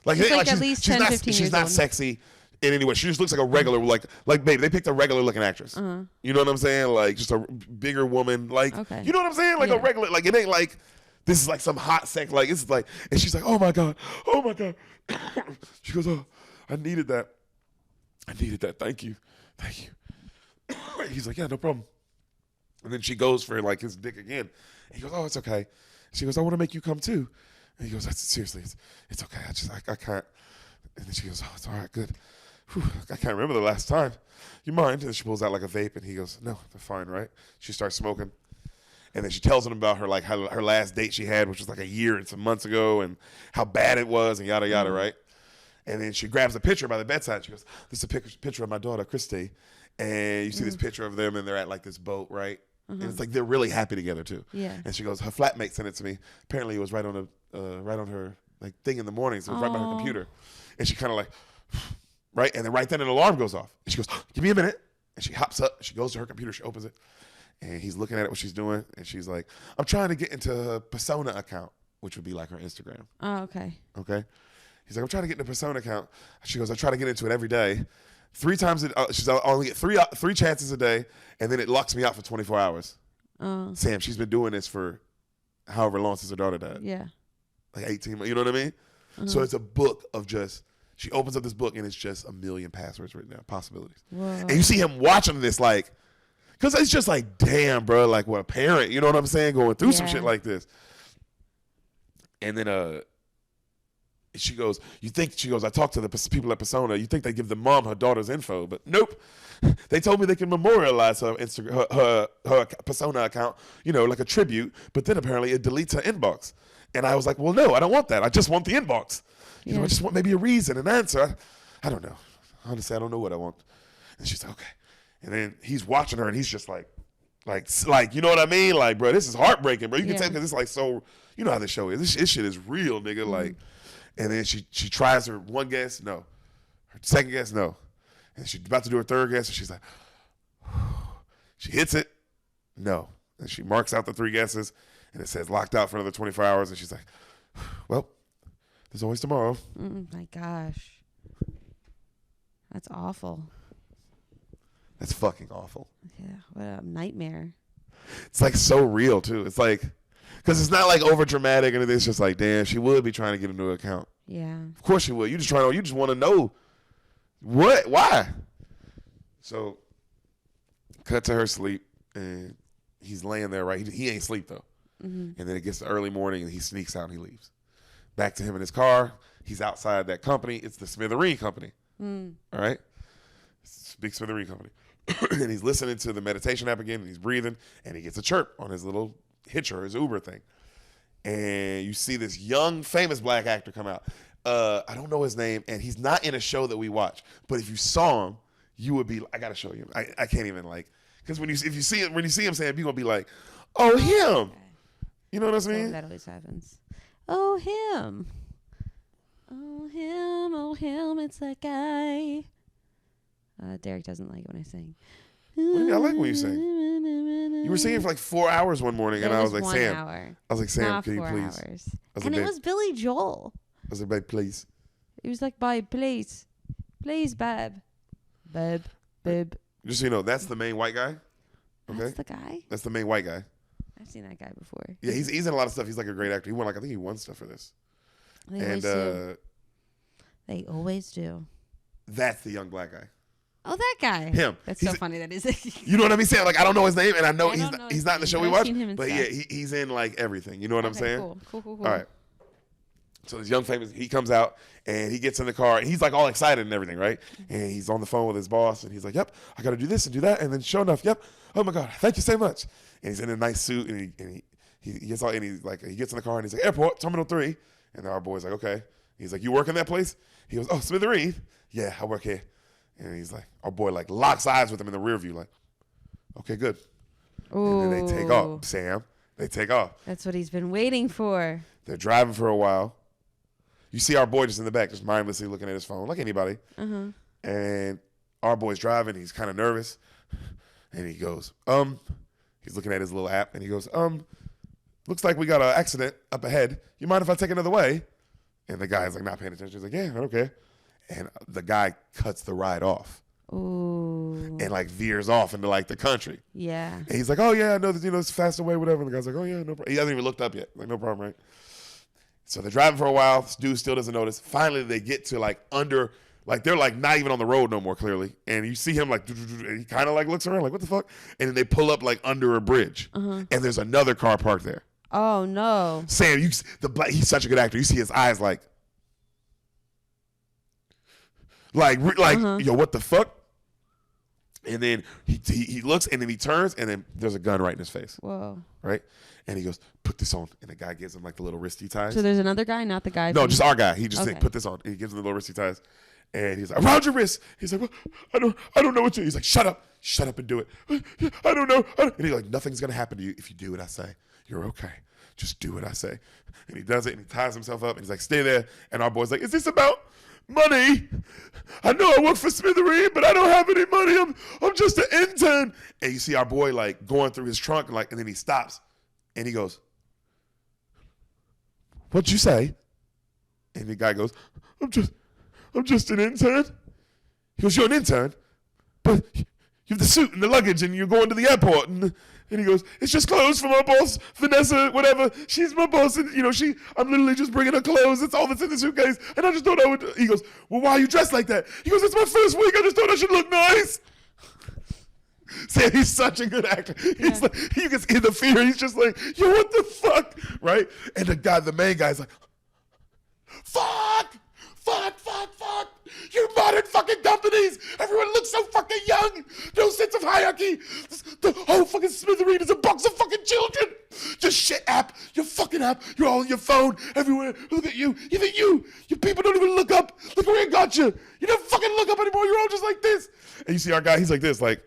Like at least 10, 15 years she's not old. Sexy in any way. She just looks like a regular, like baby. They picked a regular looking actress. You know what I'm saying? Like just a bigger woman. Like you know what I'm saying? Like a regular. Like it ain't like this is like some hot sex. Like it's like, and she's like, oh my god. She goes, oh, I needed that. Thank you. He's like, yeah, no problem. And then she goes for like his dick again. And he goes, oh, it's okay. She goes, I want to make you come too. And he goes, seriously, it's okay. I can't. And then she goes, oh, it's all right, good. Whew, I can't remember the last time. You mind? And then she pulls out like a vape, and he goes, no, they're fine, right? She starts smoking. And then she tells him about her like her last date she had, which was like a year and some months ago, and how bad it was, and yada yada, right? And then she grabs a picture by the bedside. She goes, this is a picture of my daughter, Christy. And you see this picture of them, and they're at like this boat, right? And it's like they're really happy together too. Yeah. And she goes, her flatmate sent it to me. Apparently, it was right on her like thing in the morning, so it was right by her computer. And she kind of like, right, and then right then an alarm goes off. And she goes, give me a minute. And she hops up. She goes to her computer. She opens it, and he's looking at it, what she's doing, and she's like, I'm trying to get into her Persona account, which would be like her Instagram. Oh, okay. Okay. He's like, I'm trying to get into Persona account. She goes, I try to get into it every day. 3 times, she's only get three chances a day, and then it locks me out for 24 hours. Sam, she's been doing this for however long since her daughter died. Yeah. Like 18 months, you know what I mean? So it's a book of just, she opens up this book, and it's just a million passwords written down, possibilities. Whoa. And you see him watching this, like, because it's just like, damn, bro, like, what a parent, you know what I'm saying, going through some shit like this. And then, she goes, I talked to the people at Persona. You think they give the mom her daughter's info, but nope. They told me they can memorialize her her Persona account, like a tribute, but then apparently it deletes her inbox. And I was like, well, no, I don't want that. I just want the inbox. I just want maybe a reason, an answer. I don't know. Honestly, I don't know what I want. And she's like, okay. And then he's watching her, and he's just like, you know what I mean? Like, bro, this is heartbreaking, bro. You can tell because it's like so, you know how this show is. This shit is real, nigga. Mm-hmm. Like, and then she tries her one guess, no. Her second guess, no. And she's about to do her third guess, and she's like, she hits it, no. And she marks out the 3 guesses, and it says locked out for another 24 hours. And she's like, well, there's always tomorrow. My gosh. That's awful. That's fucking awful. Yeah, what a nightmare. It's like so real too. It's like, because it's not like over dramatic and it's just like, damn, she would be trying to get into an account. Yeah. Of course she would. You just want to know why. So, cut to her sleep, and he's laying there, right? He ain't sleep though. Mm-hmm. And then it gets to early morning, and he sneaks out and he leaves. Back to him in his car. He's outside that company. It's the Smithereens company. All right? It's a big Smithereen company. And he's listening to the meditation app again, and he's breathing, and he gets a chirp on his little hitcher, his Uber thing. And you see this young, famous black actor come out. I don't know his name, and he's not in a show that we watch. But if you saw him, you would be, I got to show you. I can't even because when you see him, Sam, you're going to be like, oh, him. You know what I mean? That always happens. Oh, him. Oh, him, it's that guy. Deric doesn't like it when I sing. What do you mean? I like when you sing. You were singing for like 4 hours one morning, and I was like, Sam. Hour. I was like, Sam, Not can you 4 please? Hours. And like, it was Billy Joel. I was like, babe, please. He was like, babe, please. Please, babe. Babe. Just so you know, that's the main white guy. Okay? That's the guy? That's the main white guy. I've seen that guy before. Yeah, he's in a lot of stuff. He's like a great actor. He won I think he won stuff for this. They always do. They always do. That's the young black guy. Oh, that guy. Him. That's so funny. That is. You know what I mean? Saying like I don't know his name, and I know he's not in the show we watch. But yeah, he's in like everything. You know what I'm saying? Cool. All right. So this young famous, he comes out and he gets in the car and he's like all excited and everything, right? And he's on the phone with his boss and he's like, "Yep, I got to do this and do that." And then sure enough, "Yep, oh my God, thank you so much." And he's in a nice suit and he gets all and he gets in the car and he's like, "Airport, Terminal 3." And our boy's like, "Okay." He's like, "You work in that place?" He goes, "Oh, Smithereen." "Yeah, I work here." And he's like, our boy like locks eyes with him in the rear view, like, "Okay, good." Ooh. And then they take off, Sam. They take off. That's what he's been waiting for. They're driving for a while. You see our boy just in the back, just mindlessly looking at his phone, like anybody. Uh-huh. And our boy's driving. He's kind of nervous. And he goes, he's looking at his little app, and he goes, looks like we got an accident up ahead. You mind if I take another way? And the guy's like not paying attention. He's like, "Yeah, I don't care." And the guy cuts the ride off. Ooh. And like veers off into like the country. Yeah. And he's like, "Oh yeah, I know that, it's fast away, whatever." And the guy's like, "Oh yeah, no problem." He hasn't even looked up yet. Like, no problem, right? So they're driving for a while. This dude still doesn't notice. Finally, they get to like under, like they're like not even on the road no more, clearly. And you see him like, and he kind of like looks around like, what the fuck? And then they pull up like under a bridge. Uh-huh. And there's another car parked there. Oh no. Sam, he's such a good actor. You see his eyes like, uh-huh. Yo, what the fuck? And then he looks, and then he turns, and then there's a gun right in his face. Whoa. Right? And he goes, "Put this on." And the guy gives him like the little wristy ties. So there's another guy, not the guy? No, just our guy. He just said, "Put this on." And he gives him the little wristy ties. And he's like, "Around your wrist." He's like, "Well, I don't know what to do." He's like, Shut up and do it." "I don't know. And he's like, "Nothing's going to happen to you if you do what I say. You're okay. Just do what I say." And he does it, and he ties himself up, and he's like, "Stay there." And our boy's like, "Is this about money? I know I work for Smithereen, but I don't have any money. I'm just an intern." And you see our boy like going through his trunk, and then he stops, and he goes, "What'd you say?" And the guy goes, I'm just an intern." He goes, "You're an intern, but you have the suit and the luggage, and you're going to the airport." And he goes, "It's just clothes from our boss, Vanessa, whatever. She's my boss, and I'm literally just bringing her clothes. That's all that's in the suitcase. And I just thought I would." He goes, "Well, why are you dressed like that?" He goes, "It's my first week. I just thought I should look nice." Sam, he's such a good actor. He's like, you can see the fear. He's just like, "Yo, what the fuck?" Right? And the main guy's like, fuck. You modern fucking companies. Everyone looks so fucking young. No sense of hierarchy. The whole fucking Smithereen is a box of fucking children. Just shit app. Your fucking app. You're all on your phone everywhere. Look at you. Even you. You people don't even look up. Look where it got you. You don't fucking look up anymore. You're all just like this. And you see our guy, he's like this, like,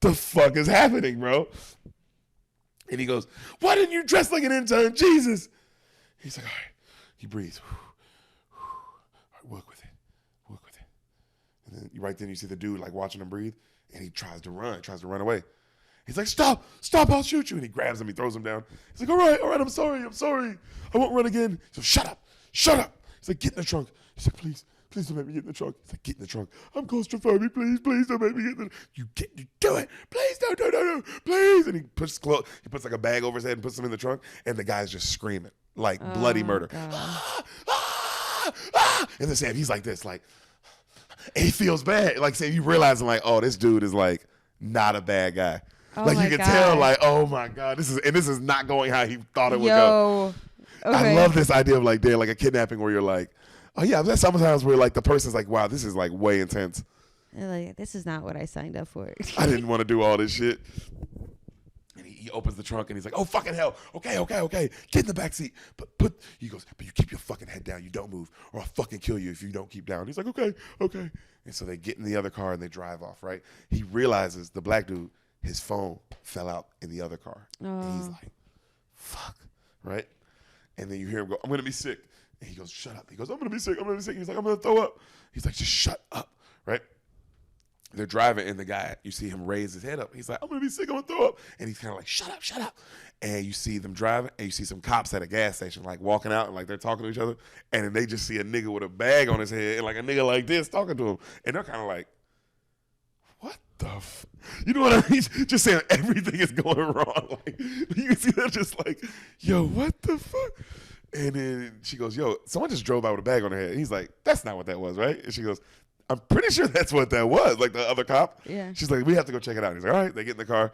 the fuck is happening, bro? And he goes, why didn't you dress like an intern? Jesus. He's like, all right. He breathes. All right, work with it. And then right then you see the dude like watching him breathe, and he tries to run away. He's like, stop, I'll shoot you. And he grabs him, he throws him down. He's like, all right, I'm sorry. I won't run again. He's like, shut up. He's like, get in the trunk. He's like, please don't make me get in the trunk. He's like, get in the trunk. I'm claustrophobic, please don't make me get in the trunk. You do it. Please, no, please. And he puts like a bag over his head and puts him in the trunk, and the guy's just screaming, like bloody murder. And then Sam, he's like this, like, and he feels bad. Like, Sam, you realizing like, oh, this dude is like not a bad guy. Oh like my you can God. tell, like, oh my God, this is not going how he thought it would go. Okay. I love this idea of like like a kidnapping where you're like, oh yeah, there's sometimes where like the person's like, wow, this is like way intense. They're like, this is not what I signed up for. I didn't want to do all this shit. And he opens the trunk and he's like, oh fucking hell, okay, get in the back seat. But he goes, but you keep your fucking head down, you don't move, or I'll fucking kill you if you don't keep down. He's like, okay. And so they get in the other car and they drive off, right? He realizes, the black dude, his phone fell out in the other car. And he's like, fuck, right? And then you hear him go, I'm gonna be sick. And he goes, shut up. He goes, I'm gonna be sick. He's like, I'm gonna throw up. He's like, just shut up, right? They're driving, and the guy, you see him raise his head up. He's like, I'm gonna be sick, I'm gonna throw up. And he's kind of like, shut up. And you see them driving, and you see some cops at a gas station, like walking out, and like they're talking to each other. And then they just see a nigga with a bag on his head, and like a nigga like this talking to him. And they're kind of like, what the you know what I mean? Just saying everything is going wrong. Like, you can see them just like, yo, what the fuck? And then she goes, yo, someone just drove by with a bag on their head. And he's like, that's not what that was, right? And she goes, I'm pretty sure that's what that was, like the other cop. Yeah. She's like, we have to go check it out. He's like, all right. They get in the car.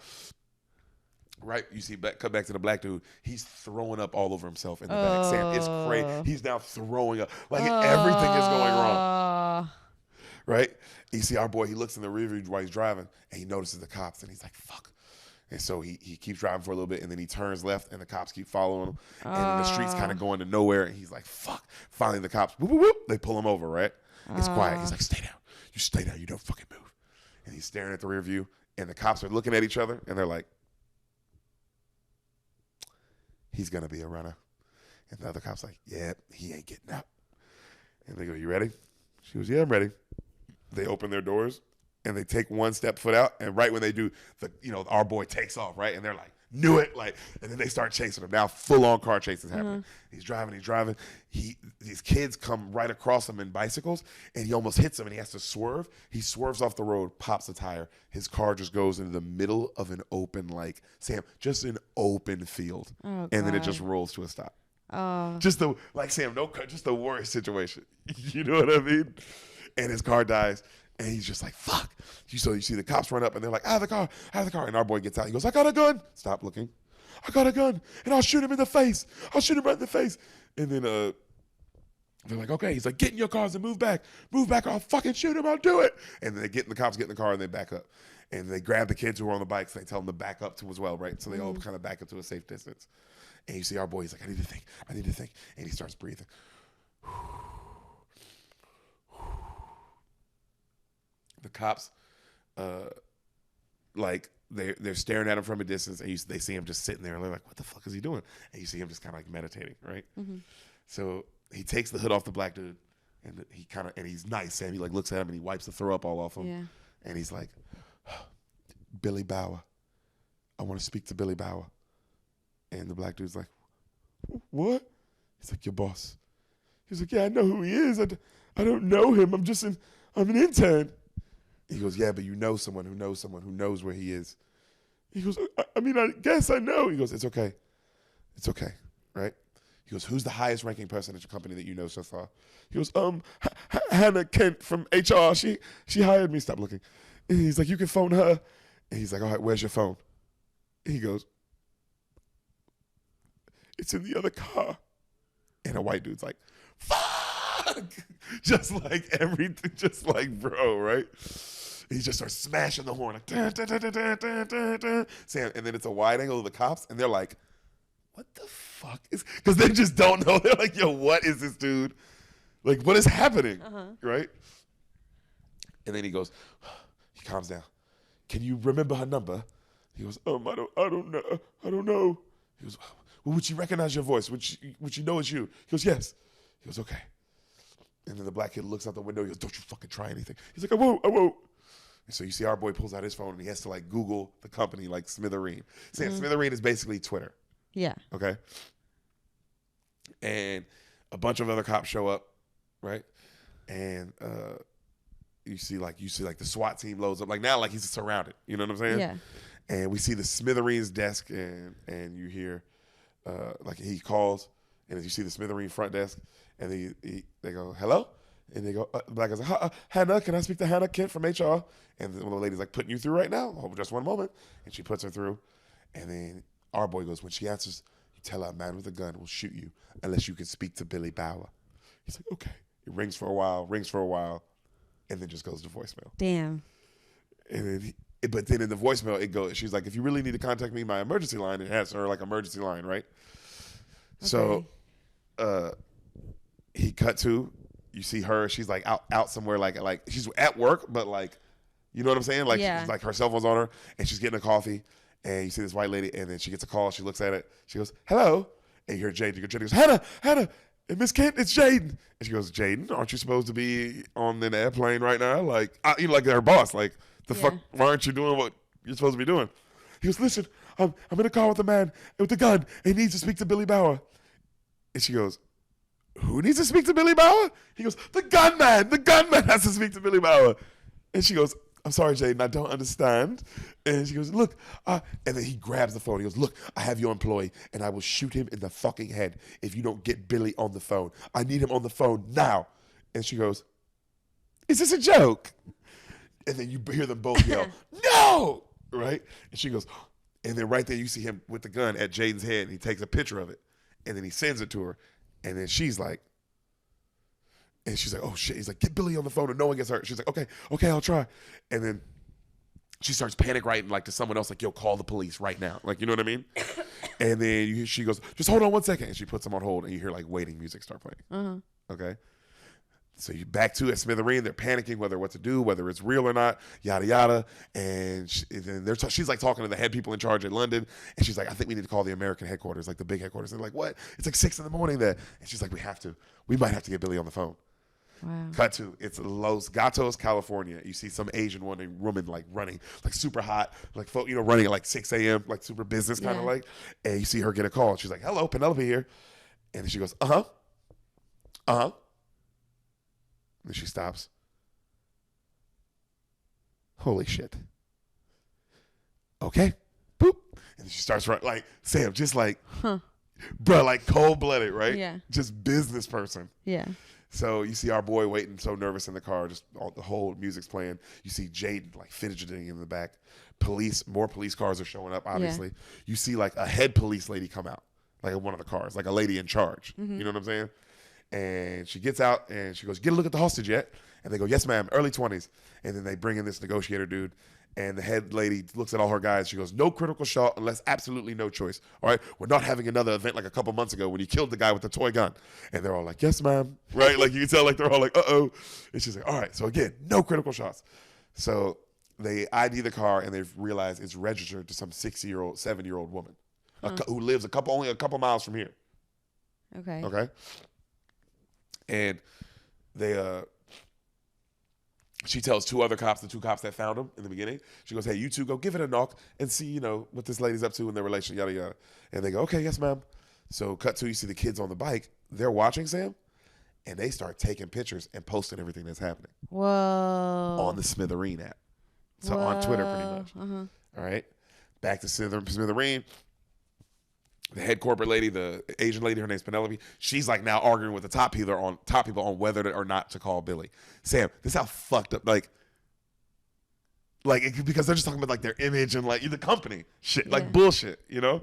Right, you see, cut back to the black dude. He's throwing up all over himself in the back. Sam, it's crazy. He's now throwing up. Like everything is going wrong. Right? You see our boy, he looks in the rear view while he's driving, and he notices the cops, and he's like, fuck. And so he keeps driving for a little bit, and then he turns left, and the cops keep following him. And the street's kind of going to nowhere, and he's like, fuck. Finally, the cops, whoop, whoop, whoop, they pull him over, right? It's quiet. He's like, stay down. You stay down. You don't fucking move. And he's staring at the rear view, and the cops are looking at each other, and they're like, he's going to be a runner. And the other cop's like, yeah, he ain't getting out. And they go, you ready? She goes, yeah, I'm ready. They open their doors, and they take one foot out, and right when they do, our boy takes off, right? And they're like, knew it, like, and then they start chasing him. Now full-on car chase is happening. He's driving. These kids come right across him in bicycles, and he almost hits them, and he has to swerve. He swerves off the road, pops a tire. His car just goes into the middle of an open, like, Sam, just an open field. And then it just rolls to a stop. Just the worst situation. You know what I mean? And his car dies. And he's just like, fuck. So you see the cops run up, and they're like, out of the car. And our boy gets out. He goes, I got a gun. Stop looking. I got a gun. And I'll shoot him in the face. I'll shoot him right in the face. And then they're like, okay. He's like, get in your cars and move back. Move back, or I'll fucking shoot him. I'll do it. And then the cops get in the car, and they back up. And they grab the kids who are on the bikes. And they tell them to back up too as well, right? So they all kind of back up to a safe distance. And you see our boy, he's like, I need to think. And he starts breathing. The cops, they're staring at him from a distance, and they see him just sitting there, and they're like, what the fuck is he doing? And you see him just kind of like meditating, right? So he takes the hood off the black dude, and he's nice, Sam. He like looks at him, and he wipes the throw up all off him. Yeah. And he's like, Billy Bauer. I want to speak to Billy Bauer. And the black dude's like, what? He's like, your boss. He's like, yeah, I know who he is. I don't know him. I'm an intern. He goes, yeah, but you know someone who knows where he is. He goes, I guess I know. He goes, it's okay. It's okay, right? He goes, who's the highest ranking person at your company that you know so far? He goes, Hannah Kent from HR. She hired me. Stop looking. And he's like, you can phone her. And he's like, all right, where's your phone? And he goes, it's in the other car. And a white dude's like, fuck, just like everything, just like bro, right? He just starts smashing the horn like dun, dun, dun, dun, dun, dun, dun, dun. Sam, and then it's a wide angle of the cops, and they're like, "What the fuck is?" Because they just don't know. They're like, "Yo, what is this dude? Like, what is happening?" Right? And then he goes, he calms down. "Can you remember her number?" He goes, I don't know. He goes, "Well, would she recognize your voice? Would she know it's you?" He goes, "Yes." He goes, "Okay." And then the black kid looks out the window. He goes, "Don't you fucking try anything." He's like, I won't. And so you see our boy pulls out his phone and he has to like Google the company like Smithereen. Saying Smithereen is basically Twitter. Yeah. Okay. And a bunch of other cops show up, right? And you see like the SWAT team loads up. Like now, like he's surrounded. You know what I'm saying? Yeah. And we see the Smithereens desk, and you hear like he calls, and as you see the Smithereen front desk, and they go, "Hello?" And they go, the black guy's like, "Hannah, can I speak to Hannah Kent from HR?" And one of the ladies like, "Putting you through right now. Hold just one moment." And she puts her through. And then our boy goes, when she answers, you tell her a man with a gun will shoot you unless you can speak to Billy Bauer. He's like, okay. It rings for a while, and then just goes to voicemail. Damn. And then but then in the voicemail, it goes, she's like, "If you really need to contact me, my emergency line," it has her like emergency line, right? Okay. So he cut to, you see her, she's like out somewhere, like she's at work, but like, you know what I'm saying? Like, she's like her cell phone's on her, and she's getting a coffee, and you see this white lady, and then she gets a call, she looks at it, she goes, "Hello," and you hear Jaden. Jaden goes, Hannah, Miss Kent, it's Jaden. And she goes, "Jaden, aren't you supposed to be on an airplane right now?" Like, you know, like her boss, like, the fuck, why aren't you doing what you're supposed to be doing? He goes, "Listen, I'm in a car with a man with a gun, and he needs to speak to Billy Bauer." And she goes, "Who needs to speak to Billy Bauer?" He goes, The gunman has to speak to Billy Bauer." And she goes, "I'm sorry, Jaden, I don't understand." And she goes, "Look," and then he grabs the phone. He goes, "Look, I have your employee, and I will shoot him in the fucking head if you don't get Billy on the phone. I need him on the phone now." And she goes, "Is this a joke?" And then you hear them both yell, "No!" Right? And she goes, and then right there you see him with the gun at Jaden's head, and he takes a picture of it, and then he sends it to her, and then she's like, "Oh shit." He's like, "Get Billy on the phone and no one gets hurt." She's like, okay, I'll try. And then she starts panic writing like to someone else, like, "Yo, call the police right now." Like, you know what I mean? And then she goes, "Just hold on 1 second." And she puts him on hold, and you hear like waiting music start playing. Okay. So you back to at Smithereen, they're panicking what to do, whether it's real or not, yada yada. And she's like talking to the head people in charge at London, and she's like, "I think we need to call the American headquarters, like the big headquarters." And they're like, "What? It's like 6 a.m. there." And she's like, we might have to get Billy on the phone." Wow. Cut to, it's Los Gatos, California. You see some Asian woman like running, like super hot, like, you know, running at like 6 a.m., like super business kind of like. And you see her get a call. And she's like, "Hello, Penelope here." And then she goes, "Uh-huh. And she stops. Holy shit. Okay. Boop. And then she starts running, like, Sam, just like, bro, like cold-blooded, right? Yeah. Just business person. Yeah. So you see our boy waiting, so nervous in the car, just the whole music's playing. You see Jaden like fidgeting in the back. More police cars are showing up, obviously. Yeah. You see like a head police lady come out, like one of the cars, like a lady in charge. You know what I'm saying? And she gets out and she goes, "Get a look at the hostage yet?" And they go, "Yes, ma'am, early 20s. And then they bring in this negotiator dude. And the head lady looks at all her guys. She goes, "No critical shot unless absolutely no choice. All right, we're not having another event like a couple months ago when you killed the guy with the toy gun." And they're all like, "Yes, ma'am." Right? Like you can tell, like they're all like, "Uh-oh." And she's like, "All right, so again, no critical shots." So they ID the car and they've realized it's registered to some 7-year-old woman who lives only a couple miles from here. Okay. Okay. And she tells the 2 cops that found him in the beginning, she goes, "Hey, you two go give it a knock and see, you know, what this lady's up to in their relation, yada, yada." And they go, "Okay, yes, ma'am." So cut to, you see the kids on the bike. They're watching Sam, and they start taking pictures and posting everything that's happening. Whoa. On the Smithereen app. So on Twitter, pretty much. All right. Back to Smithereen. The head corporate lady, the Asian lady, her name's Penelope. She's like now arguing with the top people on whether or not to call Billy. Sam, this is how fucked up, because they're just talking about like their image and like the company shit, like bullshit, you know?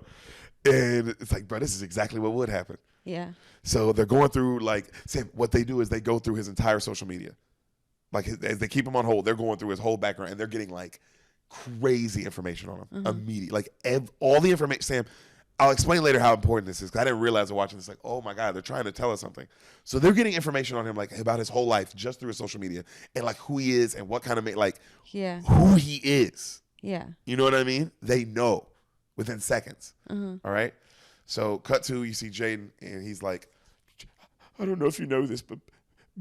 And it's like, bro, this is exactly what would happen. Yeah. So they're going through, like, Sam, what they do is they go through his entire social media. Like, as they keep him on hold, they're going through his whole background, and they're getting, like, crazy information on him immediately. Like, all the information. Sam, I'll explain later how important this is, because I didn't realize watching this, like, oh, my God, they're trying to tell us something. So they're getting information on him, like, about his whole life just through his social media, and, like, who he is and what kind of, like, who he is. Yeah. You know what I mean? They know within seconds. All right? So cut to, you see Jaden, and he's like, I don't know if you know this, but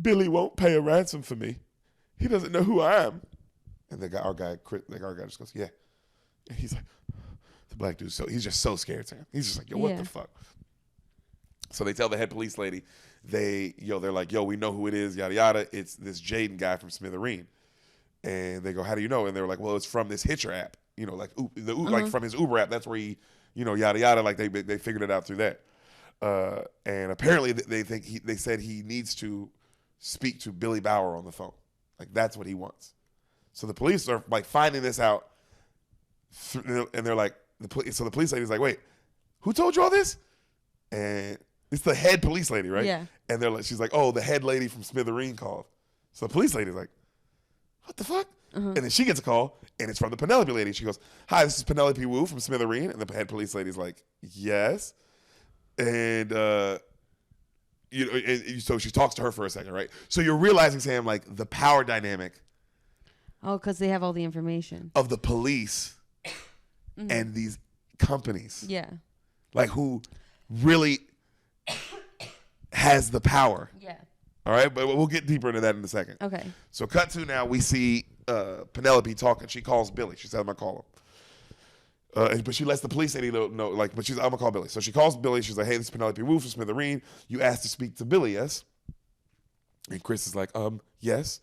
Billy won't pay a ransom for me. He doesn't know who I am. And our guy just goes, yeah. And he's like, the black dude, so he's just so scared, Sam. He's just like, yo, what the fuck? So they tell the head police lady, they're like, yo, we know who it is, yada, yada. It's this Jaden guy from Smithereens. And they go, how do you know? And they're like, well, it's from this Hitcher app. You know, like like from his Uber app. That's where he, you know, yada, yada. Like they figured it out through that. And apparently they said he needs to speak to Billy Bauer on the phone. Like, that's what he wants. So the police are, like, finding this out. And they're like, so the police lady's like, wait, who told you all this? And it's the head police lady, right? Yeah. And she's like, oh, the head lady from Smithereens called. So the police lady's like, what the fuck? And then she gets a call, and it's from the Penelope lady. She goes, hi, this is Penelope Wu from Smithereens. And the head police lady's like, yes. And, so she talks to her for a second, right? So you're realizing, Sam, like, the power dynamic. Oh, because they have all the information. Of the police and these companies. Yeah. Like, who really has the power. Yeah. All right, but we'll get deeper into that in a second. Okay. So cut to now, we see Penelope talking. She calls Billy. She says, I'm going to call him. But she lets the police lady know, like, but I'm going to call Billy. So she calls Billy. She's like, hey, this is Penelope Wu from Smithereens. You asked to speak to Billy, yes? And Chris is like, yes.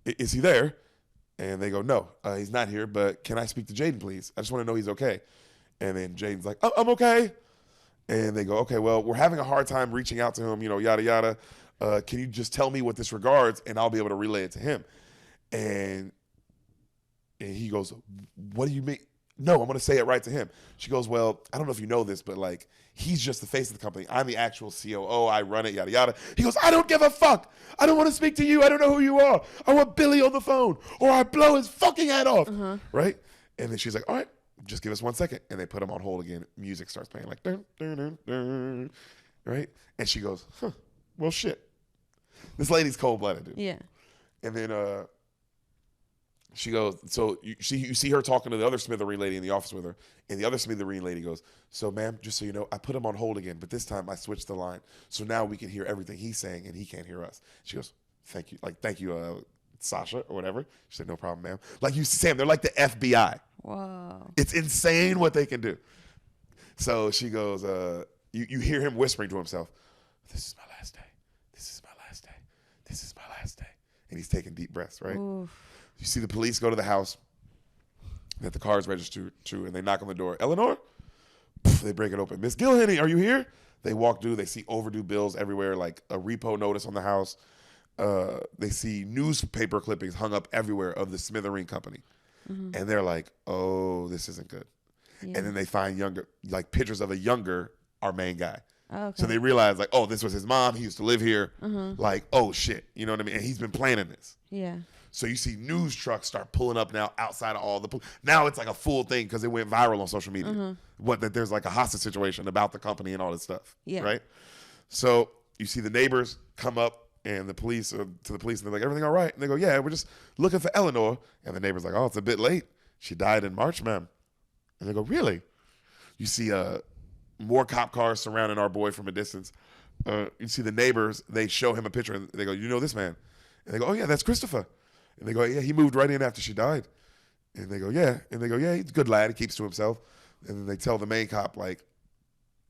Is he there? And they go, no, he's not here, but can I speak to Jaden, please? I just want to know he's okay. And then Jaden's like, I'm okay. And they go, okay, well, we're having a hard time reaching out to him, you know, yada, yada. Can you just tell me what this regards, and I'll be able to relay it to him? And he goes, what do you mean? No, I'm going to say it right to him. She goes, well, I don't know if you know this, but, like, he's just the face of the company. I'm the actual COO. I run it, yada, yada. He goes, I don't give a fuck. I don't want to speak to you. I don't know who you are. I want Billy on the phone, or I blow his fucking head off. Right? And then she's like, all right, just give us 1 second. And they put him on hold again. Music starts playing, like, dun, dun, dun, dun. Right? And she goes, well, shit. This lady's cold-blooded, dude. Yeah. And then she goes, so you see her talking to the other Smithereen lady in the office with her, and the other Smithereen lady goes, so ma'am, just so you know, I put him on hold again, but this time I switched the line. So now we can hear everything he's saying, and he can't hear us. She goes, thank you, Sasha, or whatever. She said, no problem, ma'am. Like, you, Sam, they're like the FBI. Whoa. It's insane what they can do. So she goes, you hear him whispering to himself, this is my last day. This is my last day. This is my last day. And he's taking deep breaths, right? Oof. You see the police go to the house that the car is registered to, and they knock on the door. Eleanor? They break it open. Miss Gilhenny, are you here? They walk through. They see overdue bills everywhere, like a repo notice on the house. They see newspaper clippings hung up everywhere of the Smithereen company. And they're like, oh, this isn't good. Yeah. And then they find pictures of our main guy. Oh, okay. So they realize, like, oh, this was his mom. He used to live here. Like, oh, shit. You know what I mean? And he's been planning this. Yeah. So you see news trucks start pulling up now outside of all the... Now it's like a full thing because it went viral on social media. That there's like a hostage situation about the company and all this stuff. Yeah. Right? So you see the neighbors come up and the police, to the police, and they're like, everything all right? And they go, yeah, we're just looking for Eleanor. And the neighbor's like, oh, it's a bit late. She died in March, ma'am. And they go, really? You see more cop cars surrounding our boy from a distance. You see the neighbors, they show him a picture, and they go, you know this man? And they go, oh, yeah, that's Christopher. And they go, yeah, he moved right in after she died. And they go, yeah. And they go, yeah, he's a good lad. He keeps to himself. And then they tell the main cop, like,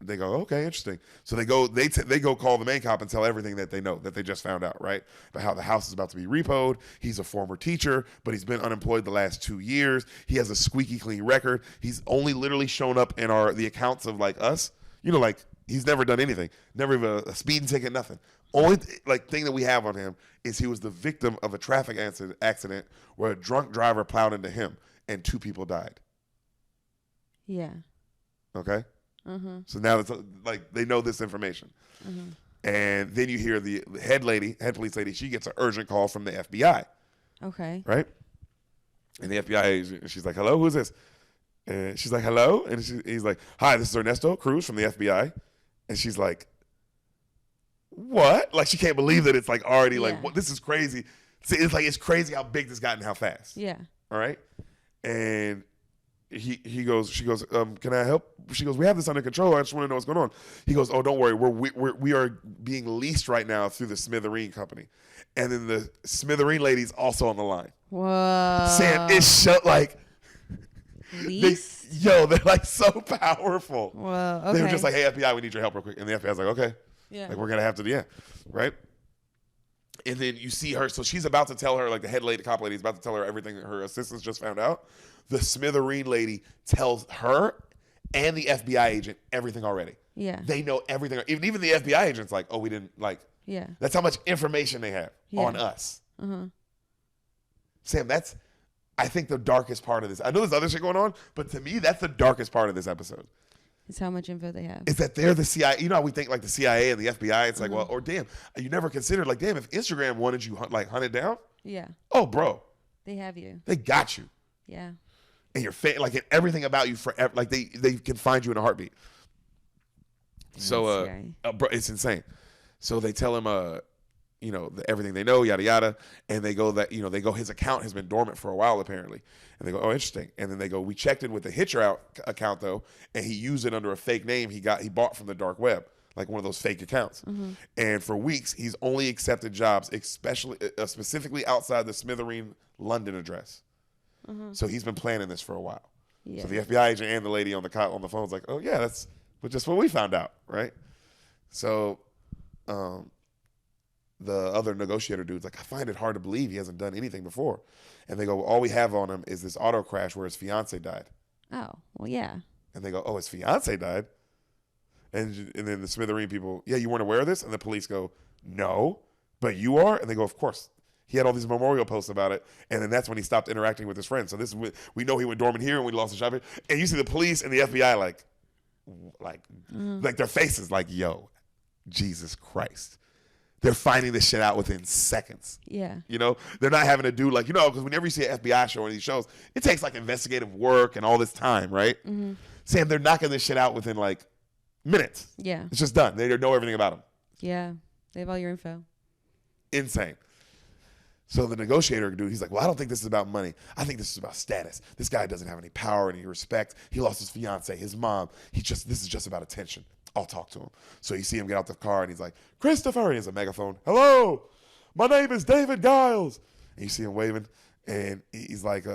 they go, okay, interesting. So they go call the main cop and tell everything that they know, that they just found out, right? About how the house is about to be repoed. He's a former teacher, but he's been unemployed the last 2 years. He has a squeaky clean record. He's only literally shown up in the accounts of, like, us. You know, like, he's never done anything. Never even a speeding ticket, nothing. Only thing that we have on him is he was the victim of a traffic accident where a drunk driver plowed into him and 2 people died. Yeah. Okay? So now it's like they know this information. And then you hear the head police lady, she gets an urgent call from the FBI. Okay. Right? And the FBI agent, she's like, hello, who's this? And she's like, hello? And he's like, hi, this is Ernesto Cruz from the FBI. And she's like, what? Like, she can't believe that it's like already like, what? This is crazy. See, it's crazy how big this got and how fast. Yeah. All right? And she goes, can I help? She goes, we have this under control. I just want to know what's going on. He goes, oh, don't worry. We are being leased right now through the Smithereen company. And then the Smithereen lady's also on the line. Whoa. Sam, it's like, Lease? they're like so powerful. Whoa. Okay. They were just like, hey, FBI, we need your help real quick. And the FBI's like, okay. Yeah. Like, we're going to have to, right? And then you see her, so she's about to tell her, like the head lady, cop lady is about to tell her everything that her assistants just found out. The Smithereen lady tells her and the FBI agent everything already. Yeah. They know everything. Even the FBI agent's like, oh, we didn't, like, yeah. That's how much information they have on us. Sam, that's, I think, the darkest part of this. I know there's other shit going on, but to me, that's the darkest part of this episode. It's how much info they have. Is that they're the CIA. You know how we think like the CIA and the FBI, it's like, well, or damn, you never considered like, damn, if Instagram wanted you hunted down. Yeah. Oh, bro. They have you. They got you. Yeah. And your like and everything about you forever. Like they can find you in a heartbeat. So, bro, it's insane. So they tell him, everything they know, yada, yada. And they go his account has been dormant for a while, apparently. And they go, oh, interesting. And then they go, we checked in with the Hitcher account, though, and he used it under a fake name he bought from the dark web, like one of those fake accounts. And for weeks, he's only accepted jobs, specifically outside the Smithereen London address. So he's been planning this for a while. Yeah. So the FBI agent and the lady on the phone was like, oh, yeah, that's just what we found out, right? So the other negotiator dude's like, I find it hard to believe he hasn't done anything before. And they go, well, all we have on him is this auto crash where his fiance died. Oh, well, yeah. And they go, oh, his fiance died? And then the Smithereen people, yeah, you weren't aware of this? And the police go, no, but you are? And they go, of course. He had all these memorial posts about it. And then that's when he stopped interacting with his friends. So we know he went dormant here and we lost the shop here. And you see the police and the FBI like their faces like, yo, Jesus Christ. They're finding this shit out within seconds. Yeah. They're not having to do because whenever you see an FBI show or these shows, it takes like investigative work and all this time, right? Sam, they're knocking this shit out within like minutes. Yeah. It's just done. They know everything about him. Yeah. They have all your info. Insane. So the negotiator dude, he's like, well, I don't think this is about money. I think this is about status. This guy doesn't have any power, any respect. He lost his fiance, his mom. This is just about attention. I'll talk to him. So you see him get out the car and he's like, Christopher. He has a megaphone. Hello, my name is David Giles. And you see him waving and he's like,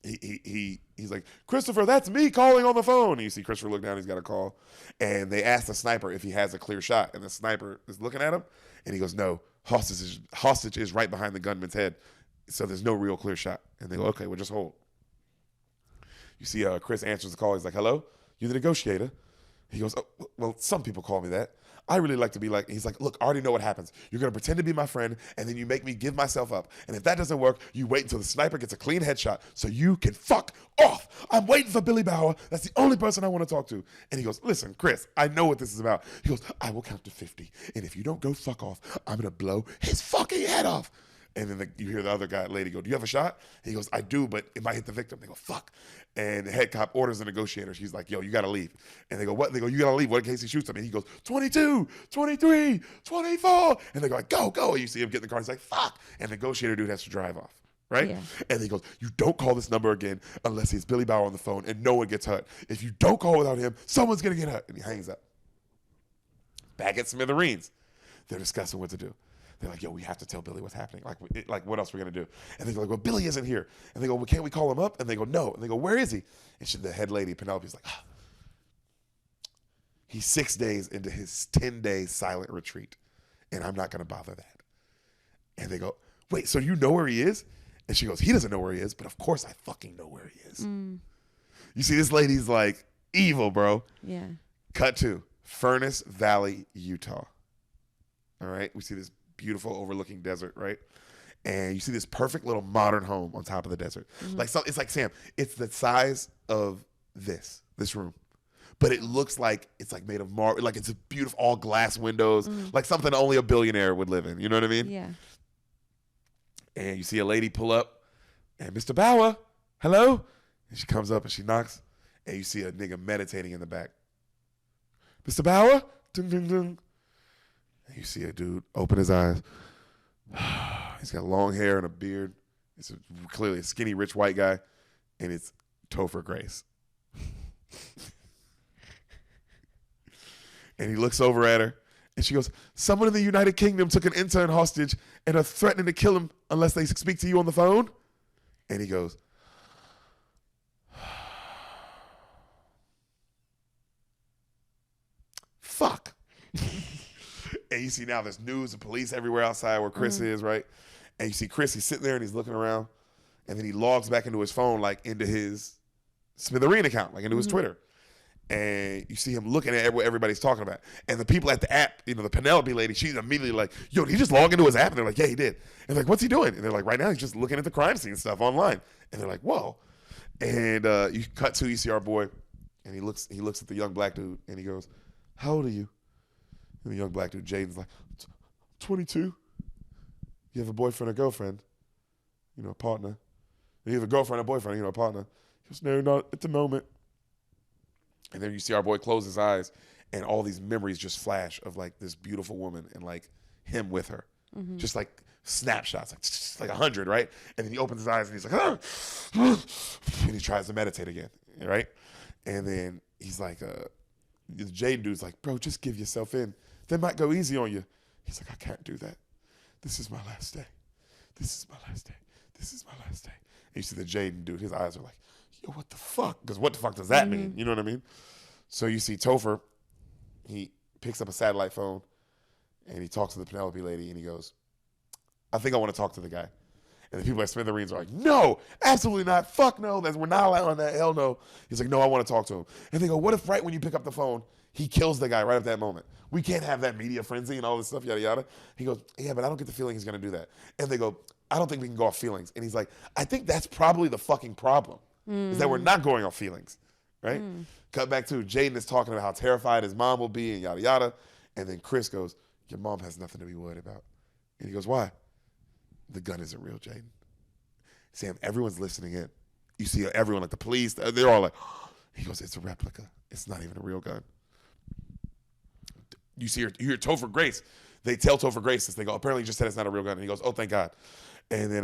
he's like, Christopher, that's me calling on the phone. And you see Christopher look down, he's got a call. And they ask the sniper if he has a clear shot. And the sniper is looking at him and he goes, no, hostage is right behind the gunman's head. So there's no real clear shot. And they go, okay, well, just hold. You see Chris answers the call. He's like, hello, you're the negotiator. He goes, oh, well, some people call me that. I really like to be like, he's like, look, I already know what happens. You're going to pretend to be my friend, and then you make me give myself up. And if that doesn't work, you wait until the sniper gets a clean headshot so you can fuck off. I'm waiting for Billy Bauer. That's the only person I want to talk to. And he goes, listen, Chris, I know what this is about. He goes, I will count to 50. And if you don't go fuck off, I'm going to blow his fucking head off. And then you hear the other lady go, do you have a shot? He goes, I do, but it might hit the victim. They go, fuck. And the head cop orders the negotiator. She's like, yo, you got to leave. And they go, what? They go, you got to leave. What in case he shoots him? And he goes, 22, 23, 24. And they go, go. And you see him get in the car. He's like, fuck. And the negotiator dude has to drive off. Right? Yeah. And he goes, you don't call this number again unless it's Billy Bauer on the phone and no one gets hurt. If you don't call without him, someone's going to get hurt. And he hangs up. Back at Smithereens, they're discussing what to do. They're like, yo, we have to tell Billy what's happening. Like what else are we going to do? And they go, like, well, Billy isn't here. And they go, well, can't we call him up? And they go, no. And they go, where is he? And the head lady, Penelope's like, he's 6 days into his 10-day silent retreat. And I'm not going to bother that. And they go, wait, so you know where he is? And she goes, he doesn't know where he is, but of course I fucking know where he is. You see, this lady's like evil, bro. Yeah. Cut to Furnace Valley, Utah. All right. We see this beautiful overlooking desert, right? And you see this perfect little modern home on top of the desert. Like, so it's like, Sam, it's the size of this room, but it looks like it's like made of marble. Like it's a beautiful, all glass windows, like something only a billionaire would live in. You know what I mean? Yeah. And you see a lady pull up, and Mr. Bauer, hello? And she comes up and she knocks, and you see a nigga meditating in the back. Mr. Bauer? Ding, ding, ding. And you see a dude open his eyes. He's got long hair and a beard. It's clearly a skinny, rich white guy, and it's Topher Grace. And he looks over at her, and she goes, someone in the United Kingdom took an intern hostage and are threatening to kill him unless they speak to you on the phone. And he goes, fuck. And you see now there's news and police everywhere outside where Chris is, right? And you see Chris, he's sitting there and he's looking around, and then he logs back into his phone, like into his Smithereen account, like into his Twitter. And you see him looking at what everybody's talking about. And the people at the app, you know, the Penelope lady, she's immediately like, yo, did he just log into his app? And they're like, yeah, he did. And they're like, what's he doing? And they're like, right now he's just looking at the crime scene stuff online. And they're like, whoa. And you cut to, you see our boy, and he looks at the young black dude, and he goes, how old are you? And the young black dude, Jaden's like, 22. You have a boyfriend or girlfriend? You know, a partner. You have a girlfriend or boyfriend, you know, a partner. He goes, no, not at the moment. And then you see our boy close his eyes, and all these memories just flash of like this beautiful woman and like him with her. Just like snapshots, like 100, right? And then he opens his eyes and he's like, and he tries to meditate again, right? And then he's like, the Jaden dude's like, bro, just give yourself in. They might go easy on you. He's like, I can't do that. This is my last day. This is my last day. This is my last day. And you see the Jaden dude, his eyes are like, yo, what the fuck? Because what the fuck does that mean? You know what I mean? So you see Topher, he picks up a satellite phone, and he talks to the Penelope lady, and he goes, I think I want to talk to the guy. And the people at Smithereens are like, no, absolutely not. Fuck no. We're not allowing that. Hell no. He's like, no, I want to talk to him. And they go, what if right when you pick up the phone, he kills the guy right at that moment? We can't have that media frenzy and all this stuff, yada, yada. He goes, yeah, but I don't get the feeling he's going to do that. And they go, I don't think we can go off feelings. And he's like, I think that's probably the fucking problem, is that we're not going off feelings, right? Cut back to Jaden is talking about how terrified his mom will be and yada, yada. And then Chris goes, your mom has nothing to be worried about. And he goes, why? The gun isn't real, Jaden. Sam, everyone's listening in. You see everyone, like the police, they're all like, he goes, it's a replica. It's not even a real gun. You hear Topher Grace. They tell Topher Grace this. They go, apparently you just said it's not a real gun. And he goes, oh, thank God. And then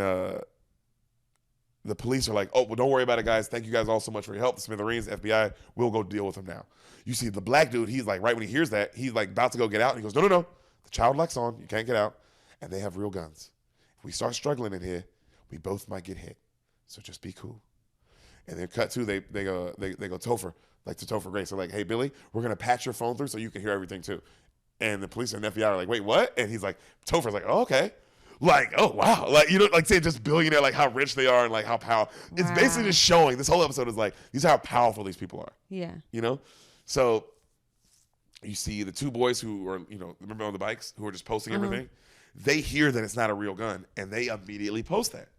the police are like, oh, well, don't worry about it, guys. Thank you guys all so much for your help. The Smithereens, FBI, we'll go deal with him now. You see the black dude, he's like, right when he hears that, he's like about to go get out. And he goes, no. The child lock's on. You can't get out. And they have real guns. If we start struggling in here, we both might get hit. So just be cool. And then cut to, they go Topher, like to Topher Grace. They're like, hey, Billy, we're going to patch your phone through so you can hear everything too. And the police and the FBI are like, wait, what? And he's like, Topher's like, oh, okay. Like, oh, wow. Like, you know, like saying just billionaire, like how rich they are and like how powerful. Wow. It's basically just showing, this whole episode is like, these are how powerful these people are. Yeah. You know? So you see the two boys who are, you know, remember on the bikes, who are just posting everything? They hear that it's not a real gun, and they immediately post that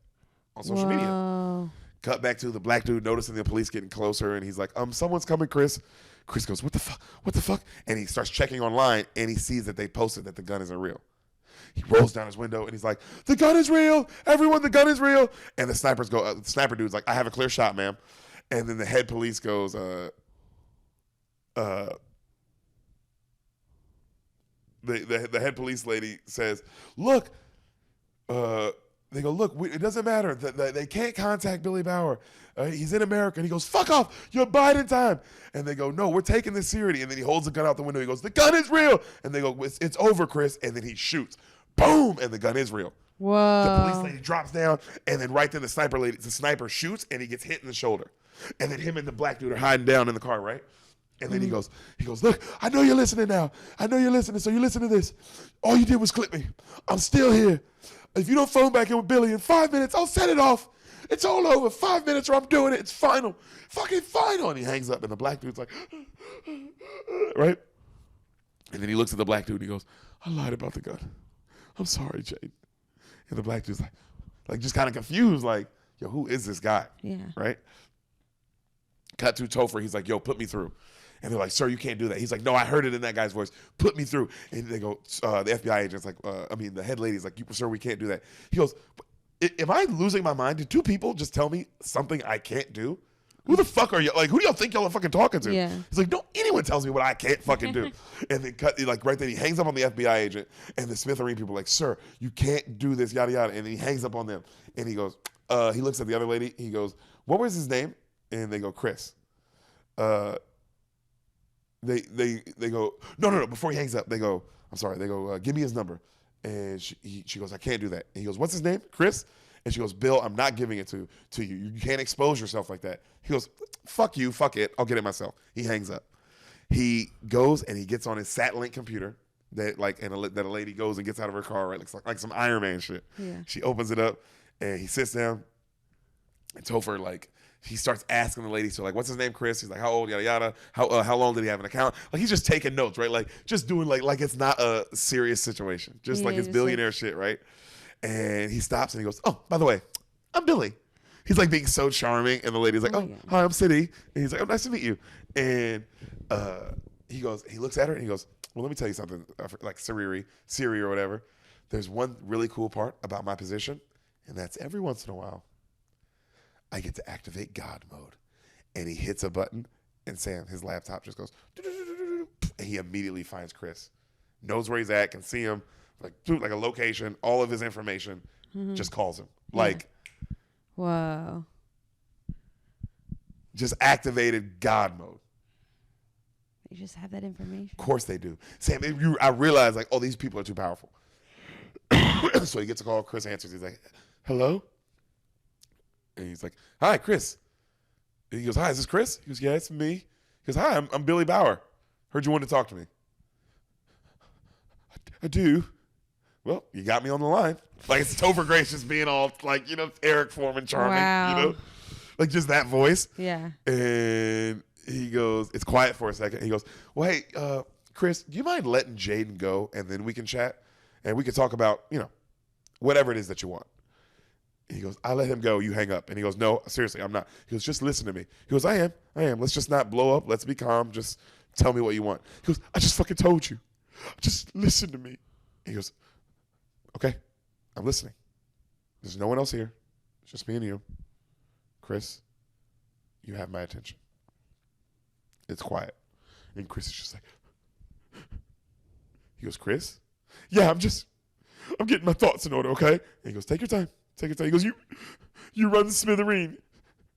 on social media. Cut back to the black dude noticing the police getting closer, and he's like, someone's coming, Chris. Chris goes, what the fuck? What the fuck? And he starts checking online, and he sees that they posted that the gun isn't real. He rolls down his window, and he's like, the gun is real. Everyone, the gun is real. And the sniper dude's like, I have a clear shot, ma'am. And then the head police goes, the head police lady says, look, they go, look, it doesn't matter. They can't contact Billy Bauer. He's in America. And he goes, fuck off. You're biding time. And they go, no, we're taking this seriously. And then he holds the gun out the window. He goes, the gun is real. And they go, it's over, Chris. And then he shoots. Boom. And the gun is real. Whoa. The police lady drops down. And then right then the sniper shoots and he gets hit in the shoulder. And then him and the black dude are hiding down in the car, right? And then he goes, look, I know you're listening now. I know you're listening. So you listen to this. All you did was clip me. I'm still here. If you don't phone back in with Billy in 5 minutes, I'll set it off. It's all over. 5 minutes or I'm doing it. It's final. Fucking final. And he hangs up and the black dude's like, right? And then he looks at the black dude and he goes, I lied about the gun. I'm sorry, Jade. And the black dude's like just kind of confused, like, yo, who is this guy? Yeah. Right? Cut to Topher. He's like, yo, put me through. And they're like, sir, you can't do that. He's like, no, I heard it in that guy's voice. Put me through. And they go, the FBI agent's like, the head lady's like, sir, we can't do that. He goes, am I losing my mind? Did two people just tell me something I can't do? Who the fuck are you? Like, who do y'all think y'all are fucking talking to? Yeah. He's like, no, anyone tells me what I can't fucking do. And then right then he hangs up on the FBI agent, and the Smithereen people are like, sir, you can't do this, yada, yada. And then he hangs up on them. And he goes, he looks at the other lady. He goes, what was his name? And they go, Chris. They go, no. Before he hangs up, they go, I'm sorry. They go, give me his number. And she goes, I can't do that. And he goes, what's his name? Chris? And she goes, Bill, I'm not giving it to you. You can't expose yourself like that. He goes, fuck you, fuck it. I'll get it myself. He hangs up. He goes and he gets on his Sat-Link computer that a lady goes and gets out of her car, right? Like some Iron Man shit. Yeah. She opens it up and he sits down and Topher, like, he starts asking the lady, so like, what's his name, Chris? He's like, how old, yada, yada. How long did he have an account? Like, he's just taking notes, right? Like, just doing like it's not a serious situation. Just like his billionaire shit, right? And he stops and he goes, oh, by the way, I'm Billy. He's like being so charming. And the lady's like, oh, hi, I'm City. And he's like, oh, nice to meet you. And he looks at her and he goes, well, let me tell you something, like Siri or whatever. There's one really cool part about my position, and that's every once in a while, I get to activate God mode. And he hits a button, and Sam, his laptop just goes, and he immediately finds Chris. Knows where he's at, can see him, like a location, all of his information, just calls him. Like, whoa. Just activated God mode. They just have that information. Of course they do. Sam, I realized, like, oh, these people are too powerful. So he gets a call, Chris answers, he's like, hello? And he's like, hi, Chris. And he goes, hi, is this Chris? He goes, yeah, it's me. He goes, hi, I'm Billy Bauer. Heard you wanted to talk to me. I do. Well, you got me on the line. Like, it's Topher Grace just being all, like, Eric Foreman charming, Like, just that voice. Yeah. And he goes, it's quiet for a second. He goes, well, hey, Chris, do you mind letting Jaden go and then we can chat? And we can talk about, whatever it is that you want. He goes, I let him go. You hang up. And he goes, no, seriously, I'm not. He goes, just listen to me. He goes, I am. Let's just not blow up. Let's be calm. Just tell me what you want. He goes, I just fucking told you. Just listen to me. He goes, okay, I'm listening. There's no one else here. It's just me and you. Chris, you have my attention. It's quiet. And Chris is just like, he goes, Chris? Yeah, I'm getting my thoughts in order, okay? And he goes, take your time. Take your time. He goes, you run Smithereen,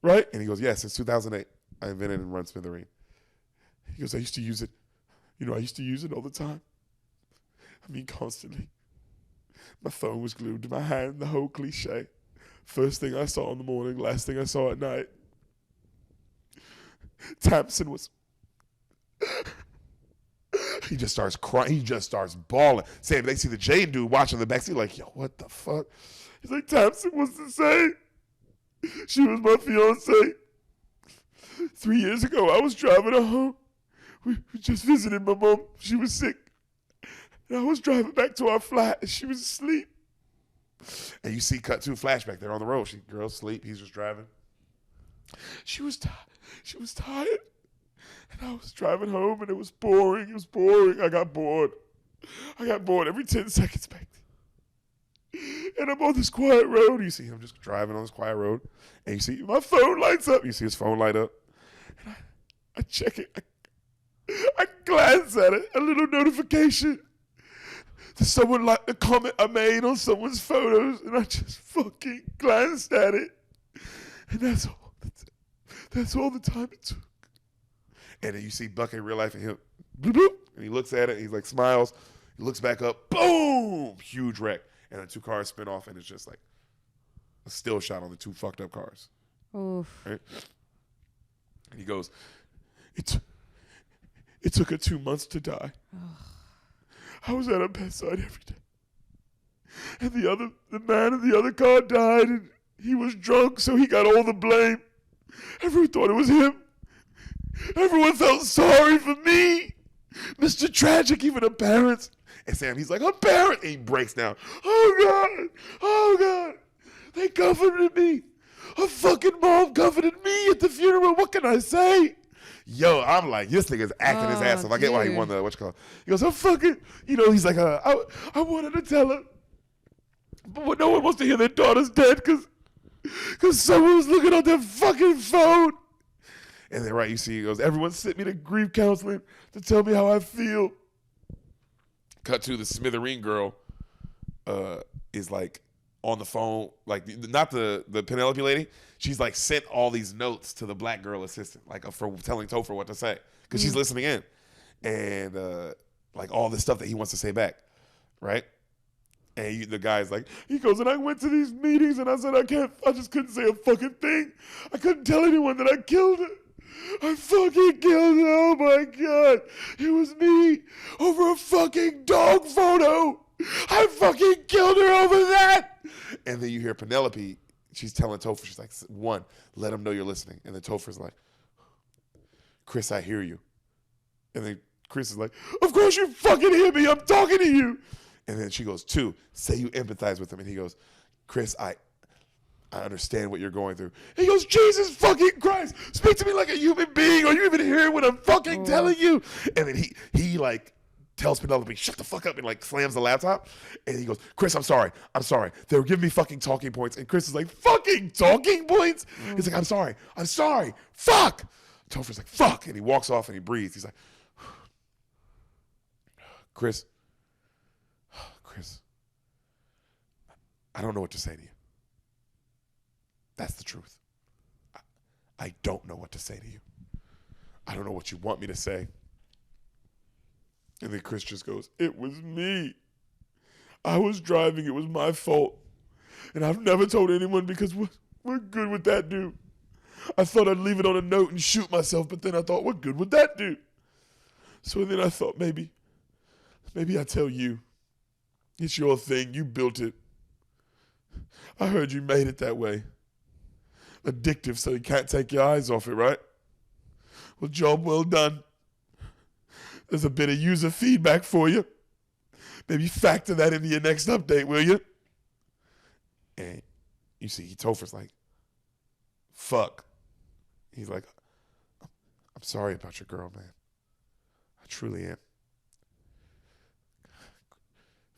right? And he goes, yeah, since 2008, I invented and run Smithereen. He goes, I used to use it. I used to use it all the time. I mean, constantly. My phone was glued to my hand, the whole cliche. First thing I saw in the morning, last thing I saw at night. Tamsin was... He just starts crying. He just starts bawling. Sam, they see the Jane dude watching the backseat like, yo, what the fuck? He's like, Tamsin was the same. She was my fiance. 3 years ago, I was driving her home. We just visited my mom. She was sick. And I was driving back to our flat, and she was asleep. And you see cut to flashback. They're on the road. Girl's asleep. He's just driving. She was tired. And I was driving home, and it was boring. I got bored. Every 10 seconds back there. And I'm on this quiet road. You see him just driving on this quiet road. And you see my phone lights up. You see his phone light up. And I check it. I glance at it. A little notification. Someone liked a comment I made on someone's photos. And I just fucking glanced at it. And that's all the time it took. And then you see Buck in real life, and and he looks at it, and he like smiles. He looks back up, boom, huge wreck, and the two cars spin off, and it's just like a still shot on the two fucked up cars. Oof. Right? And he goes, it took her 2 months to die. I was at her bedside every day, and the man in the other car died, and he was drunk, so he got all the blame. Everyone thought it was him. Everyone felt sorry for me. Mr. Tragic, even her parents. And Sam, he's like, her parents. And he breaks down. Oh, God. They comforted me. Her fucking mom comforted me at the funeral. What can I say? Yo, I'm like, this nigga's acting his ass off. I get why he won the, he goes, I'm fucking, he's like, I wanted to tell her, but no one wants to hear their daughter's dead because someone was looking on their fucking phone. And then you see, he goes, everyone sent me to grief counseling to tell me how I feel. Cut to the Smithereen girl is like on the phone, like not the Penelope lady. She's like sent all these notes to the black girl assistant, like for telling Topher what to say, because she's listening in, and like all this stuff that he wants to say back, right? And the guy's like, he goes, and I went to these meetings and I said I just couldn't say a fucking thing. I couldn't tell anyone that I killed her. I fucking killed her. Oh my God. It was me over a fucking dog photo. I fucking killed her over that. And then you hear Penelope, she's telling Topher, she's like, one, let him know you're listening. And then Topher's like, Chris, I hear you. And then Chris is like, of course you fucking hear me. I'm talking to you. And then she goes, two, say you empathize with him. And he goes, Chris, I understand what you're going through. He goes, Jesus fucking Christ, speak to me like a human being. Are you even hearing what I'm fucking telling you? And then he like tells Penelope, shut the fuck up, and like slams the laptop. And he goes, Chris, I'm sorry. They were giving me fucking talking points. And Chris is like, fucking talking points? He's like, I'm sorry. Fuck. Topher's like, fuck. And he walks off and he breathes. He's like, Chris, I don't know what to say to you. That's the truth. I don't know what to say to you. I don't know what you want me to say. And then Chris just goes, it was me. I was driving. It was my fault. And I've never told anyone because we're good with that dude. I thought I'd leave it on a note and shoot myself, but then I thought, what good would that do? So then I thought maybe I tell you. It's your thing. You built it. I heard you made it that way. Addictive, so you can't take your eyes off it, right? Well, job well done. There's a bit of user feedback for you. Maybe factor that into your next update, will you? And you see, Topher's like, fuck. He's like, I'm sorry about your girl, man. I truly am.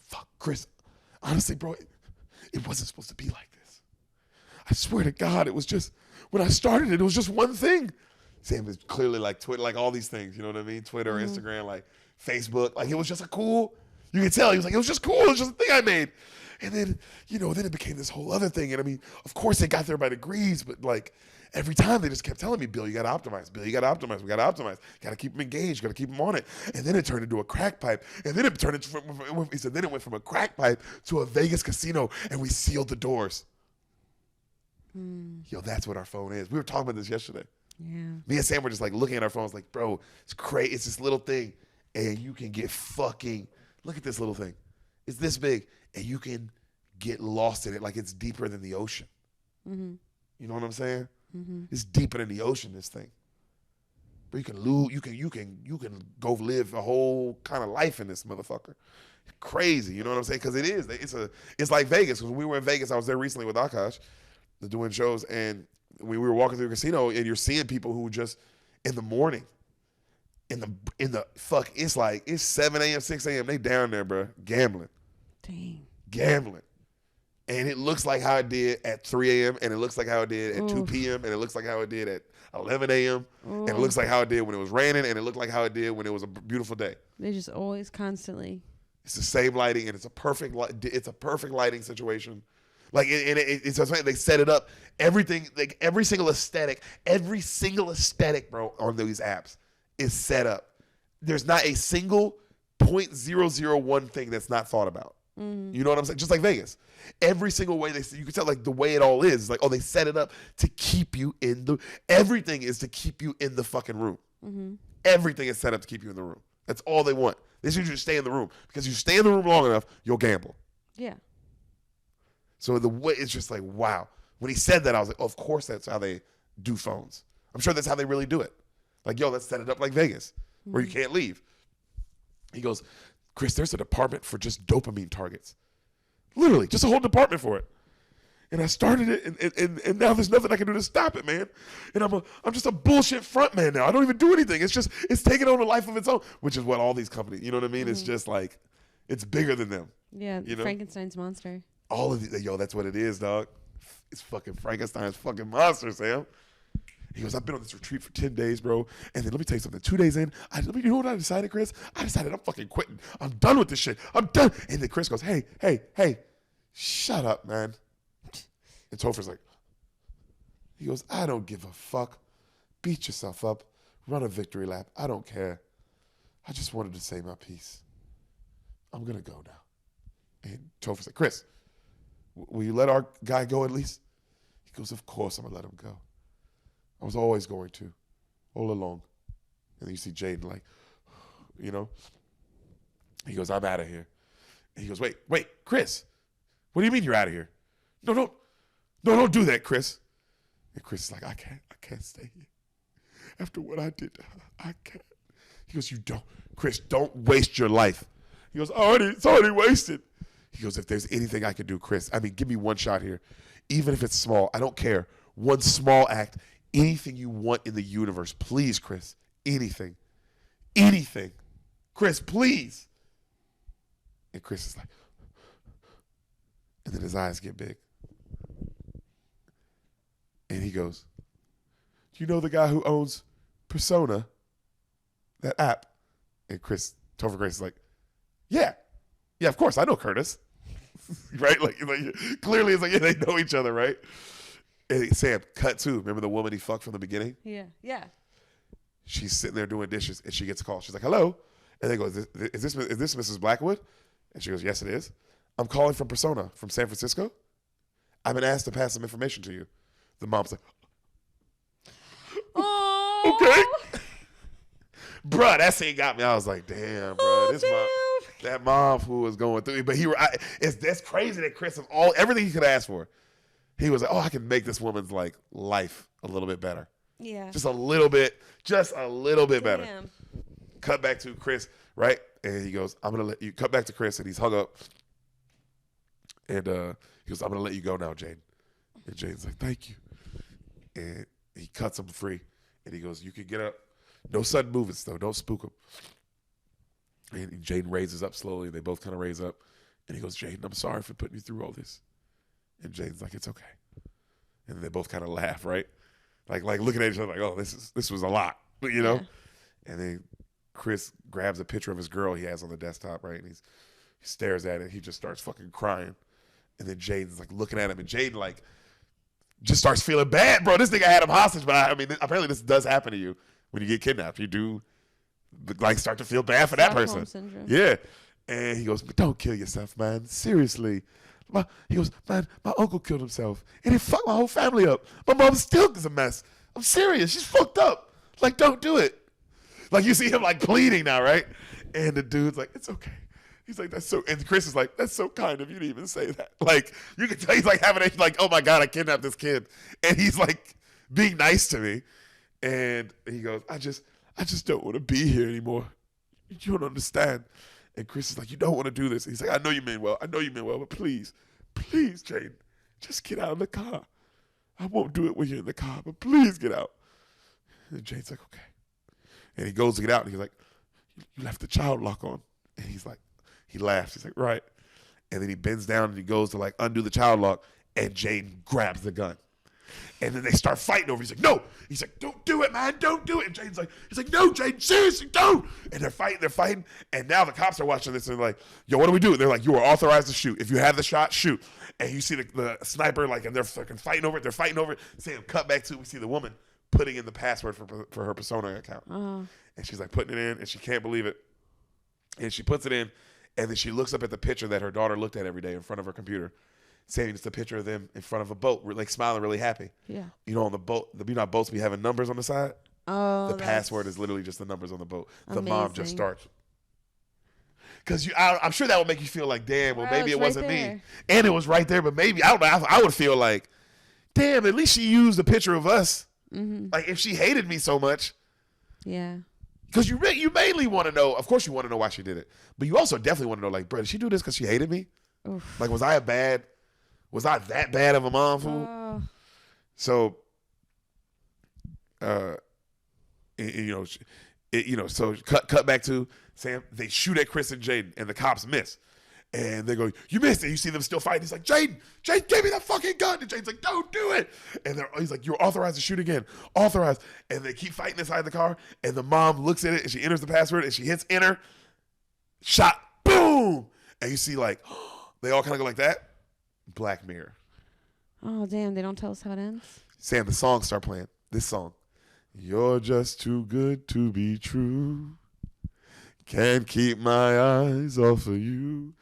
Fuck, Chris. Honestly, bro, it wasn't supposed to be like this. I swear to God, it was just, when I started it was just one thing. Sam is clearly like Twitter, like all these things, you know what I mean? Twitter, Instagram, like Facebook. Like it was just a cool, you could tell, he was like, it was just cool. It was just a thing I made. And then, then it became this whole other thing. And I mean, of course they got there by degrees, but like every time they just kept telling me, Bill, you got to optimize. Bill, you got to optimize. We got to optimize. Got to keep them engaged. Got to keep them on it. And then it turned into a crack pipe. And then it turned into, he said, then it went from a crack pipe to a Vegas casino and we sealed the doors. Yo, that's what our phone is. We were talking about this yesterday. Yeah. Me and Sam were just like looking at our phones like, bro, it's crazy. It's this little thing. And you can get fucking, look at this little thing. It's this big. And you can get lost in it like it's deeper than the ocean. Mm-hmm. You know what I'm saying? Mm-hmm. It's deeper than the ocean, this thing. But you can lose, you can go live a whole kind of life in this motherfucker. Crazy, you know what I'm saying? Because it is. It's like Vegas. Because when we were in Vegas, I was there recently with Akash, doing shows, and we were walking through a casino, and you're seeing people who just in the morning, in the fuck, it's like it's 7 a.m., 6 a.m. They down there, bro, gambling. Dang. Gambling. And it looks like how it did at 3 a.m. and it looks like how it did at 2 p.m. and it looks like how it did at 11 a.m. and it looks like how it did when it was raining and it looked like how it did when it was a beautiful day. They just always constantly. It's the same lighting and it's a perfect lighting situation. Like it's they set it up. Everything, like every single aesthetic, bro, on these apps is set up. There's not a single 0.001 thing that's not thought about. Mm-hmm. You know what I'm saying? Just like Vegas. Every single way you can tell, like the way it all is like, oh, they set it up to keep you everything is to keep you in the fucking room. Mm-hmm. Everything is set up to keep you in the room. That's all they want. They want you to stay in the room because you stay in the room long enough, you'll gamble. Yeah. So the way it's just like, wow. When he said that, I was like, oh, of course that's how they do phones. I'm sure that's how they really do it. Like, yo, let's set it up like Vegas, where you can't leave. He goes, Chris, there's a department for just dopamine targets. Literally, just a whole department for it. And I started it, and now there's nothing I can do to stop it, man. And I'm just a bullshit front man now. I don't even do anything. It's taking on a life of its own, which is what all these companies, you know what I mean? It's just like, it's bigger than them. Yeah, you know? Frankenstein's monster. All of these, yo, that's what it is, dog. It's fucking Frankenstein's fucking monster, Sam. He goes, I've been on this retreat for 10 days, bro. And then let me tell you something. 2 days in, you know what I decided, Chris? I decided I'm fucking quitting. I'm done with this shit. I'm done. And then Chris goes, hey, shut up, man. And Topher's like, he goes, I don't give a fuck. Beat yourself up. Run a victory lap. I don't care. I just wanted to say my piece. I'm going to go now. And Topher's like, Chris, will you let our guy go at least? He goes, of course I'm going to let him go. I was always going to, all along. And then you see Jaden like, you know. He goes, I'm out of here. And he goes, wait, Chris, what do you mean you're out of here? No, don't do that, Chris. And Chris is like, I can't stay here. After what I did to her, I can't. He goes, Chris, don't waste your life. He goes, it's already wasted. He goes, if there's anything I can do, Chris, give me one shot here. Even if it's small, I don't care. One small act. Anything you want in the universe, please, Chris. Anything. Chris, please. And Chris is like, and then his eyes get big. And he goes, do you know the guy who owns Persona, that app? And Topher Grace is like, yeah, of course, I know Curtis. Right? Like clearly it's like, yeah, they know each other, right? And Sam, cut to, remember the woman he fucked from the beginning? Yeah. She's sitting there doing dishes, and she gets a call. She's like, hello? And they go, is this Mrs. Blackwood? And she goes, yes, it is. I'm calling from Persona, from San Francisco. I've been asked to pass some information to you. The mom's like, oh, okay. Bruh, that scene got me. I was like, damn, bro. That mom who was going through it. But that's crazy that Chris, of everything he could ask for, he was like, I can make this woman's like life a little bit better. Yeah. Just a little bit better. Damn. Cut back to Chris, right? And he goes, I'm going to let you, cut back to Chris, and he's hung up. And he goes, I'm going to let you go now, Jane. And Jane's like, thank you. And he cuts him free. And he goes, you can get up. No sudden movements, though. Don't spook him. And Jane raises up slowly. They both kind of raise up. And he goes, Jane, I'm sorry for putting you through all this. And Jane's like, it's okay. And they both kind of laugh, right? Like looking at each other like, oh, this was a lot, you know? Yeah. And then Chris grabs a picture of his girl he has on the desktop, right? And he stares at it. He just starts fucking crying. And then Jaden's like looking at him, and Jaden like just starts feeling bad, bro. This nigga had him hostage, but apparently this does happen to you when you get kidnapped. You do like start to feel bad for that person. Syndrome. Yeah. And he goes, but don't kill yourself, man. Seriously. He goes, man, my uncle killed himself, and it fucked my whole family up. My mom still is a mess. I'm serious. She's fucked up. Like, don't do it. Like, you see him, like, pleading now, right? And the dude's like, it's okay. He's like, that's so, and Chris is like, that's so kind of you to even say that. Like, you can tell he's like having a, like, oh my God, I kidnapped this kid. And he's like being nice to me. And he goes, I just don't want to be here anymore. You don't understand. And Chris is like, you don't want to do this. And he's like, I know you mean well, but please, Jane, just get out of the car. I won't do it when you're in the car, but please get out. And Jane's like, okay. And he goes to get out, and he's like, you left the child lock on. And he's like, he laughs. He's like, right. And then he bends down, and he goes to like undo the child lock, and Jane grabs the gun. And then they start fighting over it. He's like, no. He's like, don't do it, man. Don't do it. And Jane's like, he's like, no, Jane, seriously, don't. And they're fighting. And now the cops are watching this, and they're like, yo, what do we do? They're like, you are authorized to shoot. If you have the shot, shoot. And you see the sniper, like, and they're fucking fighting over it. They're fighting over it. Sam, cut back to, we see the woman putting in the password for her Persona account. And she's like putting it in, and she can't believe it. And she puts it in, and then she looks up at the picture that her daughter looked at every day in front of her computer. Saying it's the picture of them in front of a boat, like smiling really happy. Yeah. You know, on the boat, boats be having numbers on the side. Oh. The password is literally just the numbers on the boat. Amazing. The mom just starts. Because I'm sure that would make you feel like, damn, well, maybe it wasn't me. And it was right there, but maybe, I don't know, I would feel like, damn, at least she used a picture of us. Mm-hmm. Like, if she hated me so much. Yeah. Because you mainly want to know, of course you want to know why she did it. But you also definitely want to know, like, bro, did she do this because she hated me? Oof. Like, was I a bad Was I that bad of a mom, fool? So, so cut back to Sam. They shoot at Chris and Jaden, and the cops miss. And they go, you missed it. You see them still fighting. He's like, Jaden, give me that fucking gun. And Jaden's like, don't do it. And he's like, you're authorized to shoot again. Authorized. And they keep fighting inside the car. And the mom looks at it, and she enters the password, and she hits enter. Shot. Boom. And you see, like, they all kind of go like that. Black Mirror. Oh, damn. They don't tell us how it ends? Sam, the songs start playing. This song. You're just too good to be true. Can't keep my eyes off of you.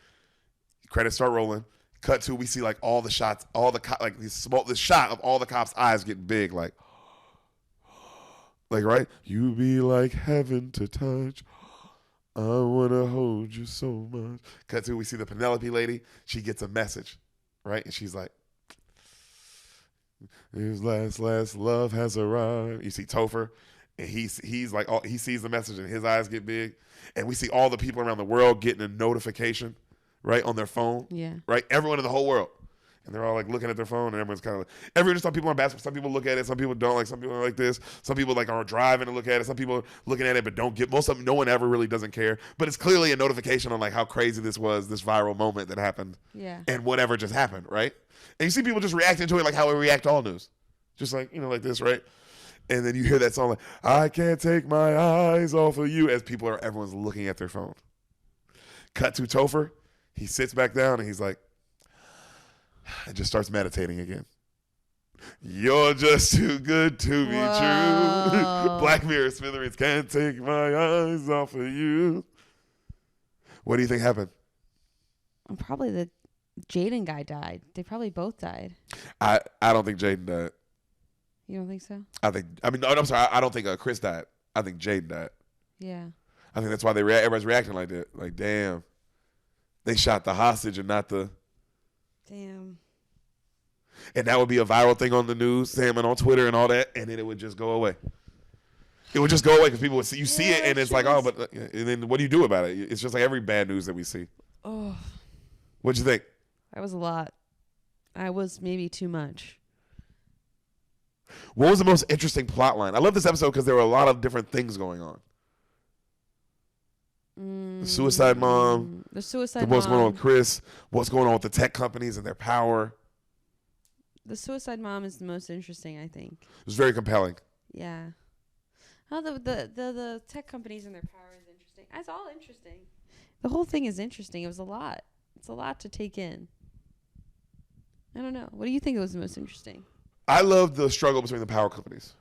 Credits start rolling. Cut to, we see like all the shots, this shot of all the cops' eyes getting big, like right? You be like heaven to touch. I wanna hold you so much. Cut to, we see the Penelope lady. She gets a message, right? And she's like, his last love has arrived. You see Topher, and he's like, he sees the message and his eyes get big. And we see all the people around the world getting a notification, right, on their phone. Yeah. Right? Everyone in the whole world. And they're all like looking at their phone, and everyone's kind of like, some people on basketball, some people look at it, some people don't, like some people are like this, some people like are driving to look at it, some people are looking at it but don't get, most of them, no one ever really doesn't care. But it's clearly a notification on like how crazy this was, this viral moment that happened. Yeah. And whatever just happened, right? And you see people just reacting to it like how we react to all news. Just like, like this, right? And then you hear that song like, I can't take my eyes off of you, as everyone's looking at their phone. Cut to Topher. He sits back down and he's like, and just starts meditating again. You're just too good to be true. Black Mirror, Smithereens, can't take my eyes off of you. What do you think happened? Probably the Jaden guy died. They probably both died. I don't think Jaden died. You don't think so? I'm sorry. I don't think Chris died. I think Jaden died. Yeah. I think that's why everybody's reacting like that. Like, damn, they shot the hostage and not the. Damn. And that would be a viral thing on the news, Sam, and on Twitter and all that, and then it would just go away. It would just go away because people would see it, and it's like, oh, but and then what do you do about it? It's just like every bad news that we see. Oh. What'd you think? That was a lot. I was maybe too much. What was the most interesting plot line? I love this episode because there were a lot of different things going on. The suicide mom. The suicide mom. What's going on with Chris. What's going on with the tech companies and their power. The suicide mom is the most interesting, I think. It was very compelling. Yeah. Oh, the tech companies and their power is interesting. It's all interesting. The whole thing is interesting. It was a lot. It's a lot to take in. I don't know. What do you think was the most interesting? I love the struggle between the power companies.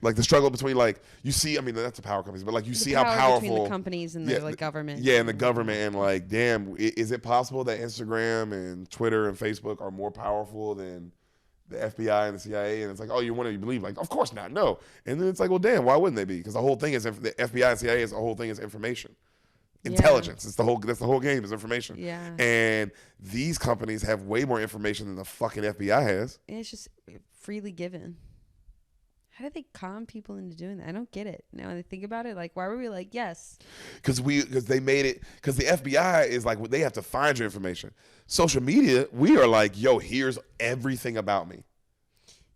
Like the struggle between that's the power companies, but like you see how powerful between the companies and the government. Yeah, and the government, and like, damn, is it possible that Instagram and Twitter and Facebook are more powerful than the FBI and the CIA? And it's like, oh, you want to believe? Like, of course not, no. And then it's like, well, damn, why wouldn't they be? Because the whole thing is the FBI and CIA the whole thing is information. Intelligence. That's the whole game is information. Yeah. And these companies have way more information than the fucking FBI has. And it's just freely given. How did they con people into doing that? I don't get it. Now when I think about it, like, why were we like, yes? Because they made it, because the FBI is like, they have to find your information. Social media, we are like, yo, here's everything about me.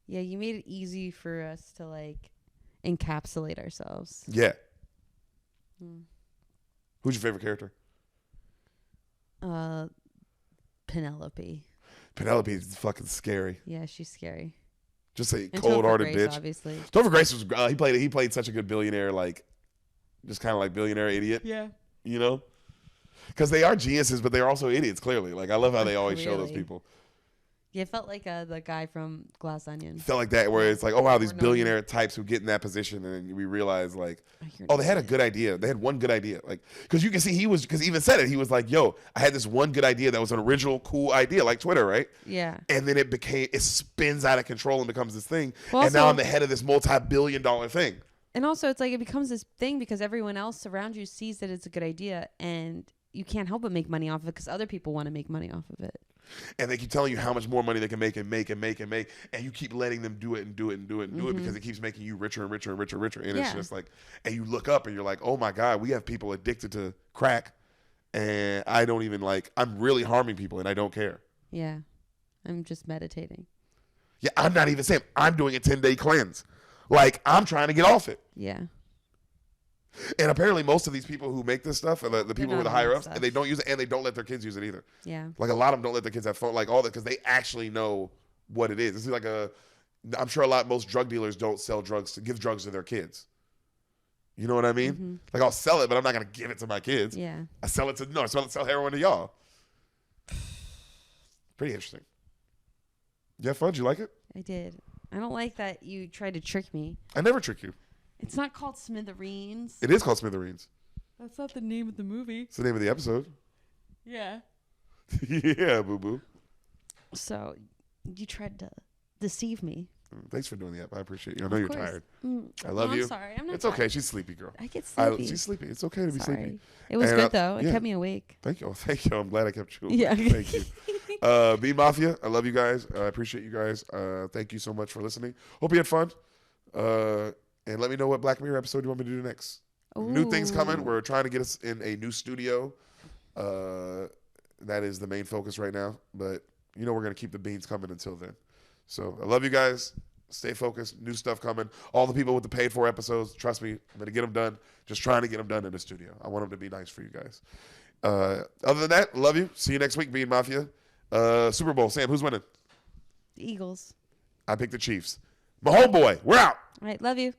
Yeah, you made it easy for us to like encapsulate ourselves. Yeah. Who's your favorite character? Penelope. Penelope is fucking scary. Yeah, she's scary. Just a cold-hearted bitch. Obviously. Topher Grace was he played such a good billionaire, like just kind of like billionaire idiot. Yeah. You know, because they are geniuses, but they're also idiots. Clearly, like I love how they always show those people. Yeah, it felt like the guy from Glass Onion. Felt like that, where it's like, oh wow, these billionaire types who get in that position, and then we realize like, oh, they had a good idea. They had one good idea, like, because you can see because he even said it. He was like, yo, I had this one good idea that was an original, cool idea, like Twitter, right? Yeah. And then it spins out of control and becomes this thing, and now I'm the head of this multi-billion-dollar thing. And also, it's like it becomes this thing because everyone else around you sees that it's a good idea, and you can't help but make money off of it because other people want to make money off of it. And they keep telling you how much more money they can make and make and make and make, and you keep letting them do it and do it and do it and do it because it keeps making you richer and richer and richer and richer. And it's just like, and you look up and you're like, oh my God, we have people addicted to crack, and I don't even I'm really harming people and I don't care. Yeah, I'm just meditating. Yeah, I'm not even saying I'm doing a 10-day cleanse. Like, I'm trying to get off it. Yeah. And apparently most of these people who make this stuff, and the people who are the higher ups, stuff. and they don't use it, and they don't let their kids use it either. Yeah. Like, a lot of them don't let their kids have phone, like all that, because they actually know what it is. This is like I'm sure most drug dealers don't sell drugs to give drugs to their kids. You know what I mean? Mm-hmm. Like, I'll sell it, but I'm not going to give it to my kids. Yeah. I sell heroin to y'all. Pretty interesting. You have fun? Did you like it? I did. I don't like that you tried to trick me. I never trick you. It's not called Smithereens. It is called Smithereens. That's not the name of the movie. It's the name of the episode. Yeah. Yeah, boo-boo. So you tried to deceive me. Thanks for doing the app. I appreciate you. I know you're tired. I love I'm you. sorry. I'm not It's tired. okay. She's sleepy, girl. I get sleepy. She's sleepy. It's okay to be Sorry. sleepy. It was And, good, though. It yeah. kept me awake. Thank you. Thank you. I'm glad I kept you. Yeah. Thank you. B Mafia, I love you guys. I appreciate you guys. Thank you so much for listening. Hope you had fun. And let me know what Black Mirror episode you want me to do next. New things coming. We're trying to get us in a new studio. That is the main focus right now. But, we're going to keep the beans coming until then. So I love you guys. Stay focused. New stuff coming. All the people with the paid for episodes, trust me, I'm going to get them done. Just trying to get them done in the studio. I want them to be nice for you guys. Other than that, love you. See you next week, Bean Mafia. Super Bowl. Sam, who's winning? The Eagles. I picked the Chiefs. My homeboy, we're out. All right. Love you.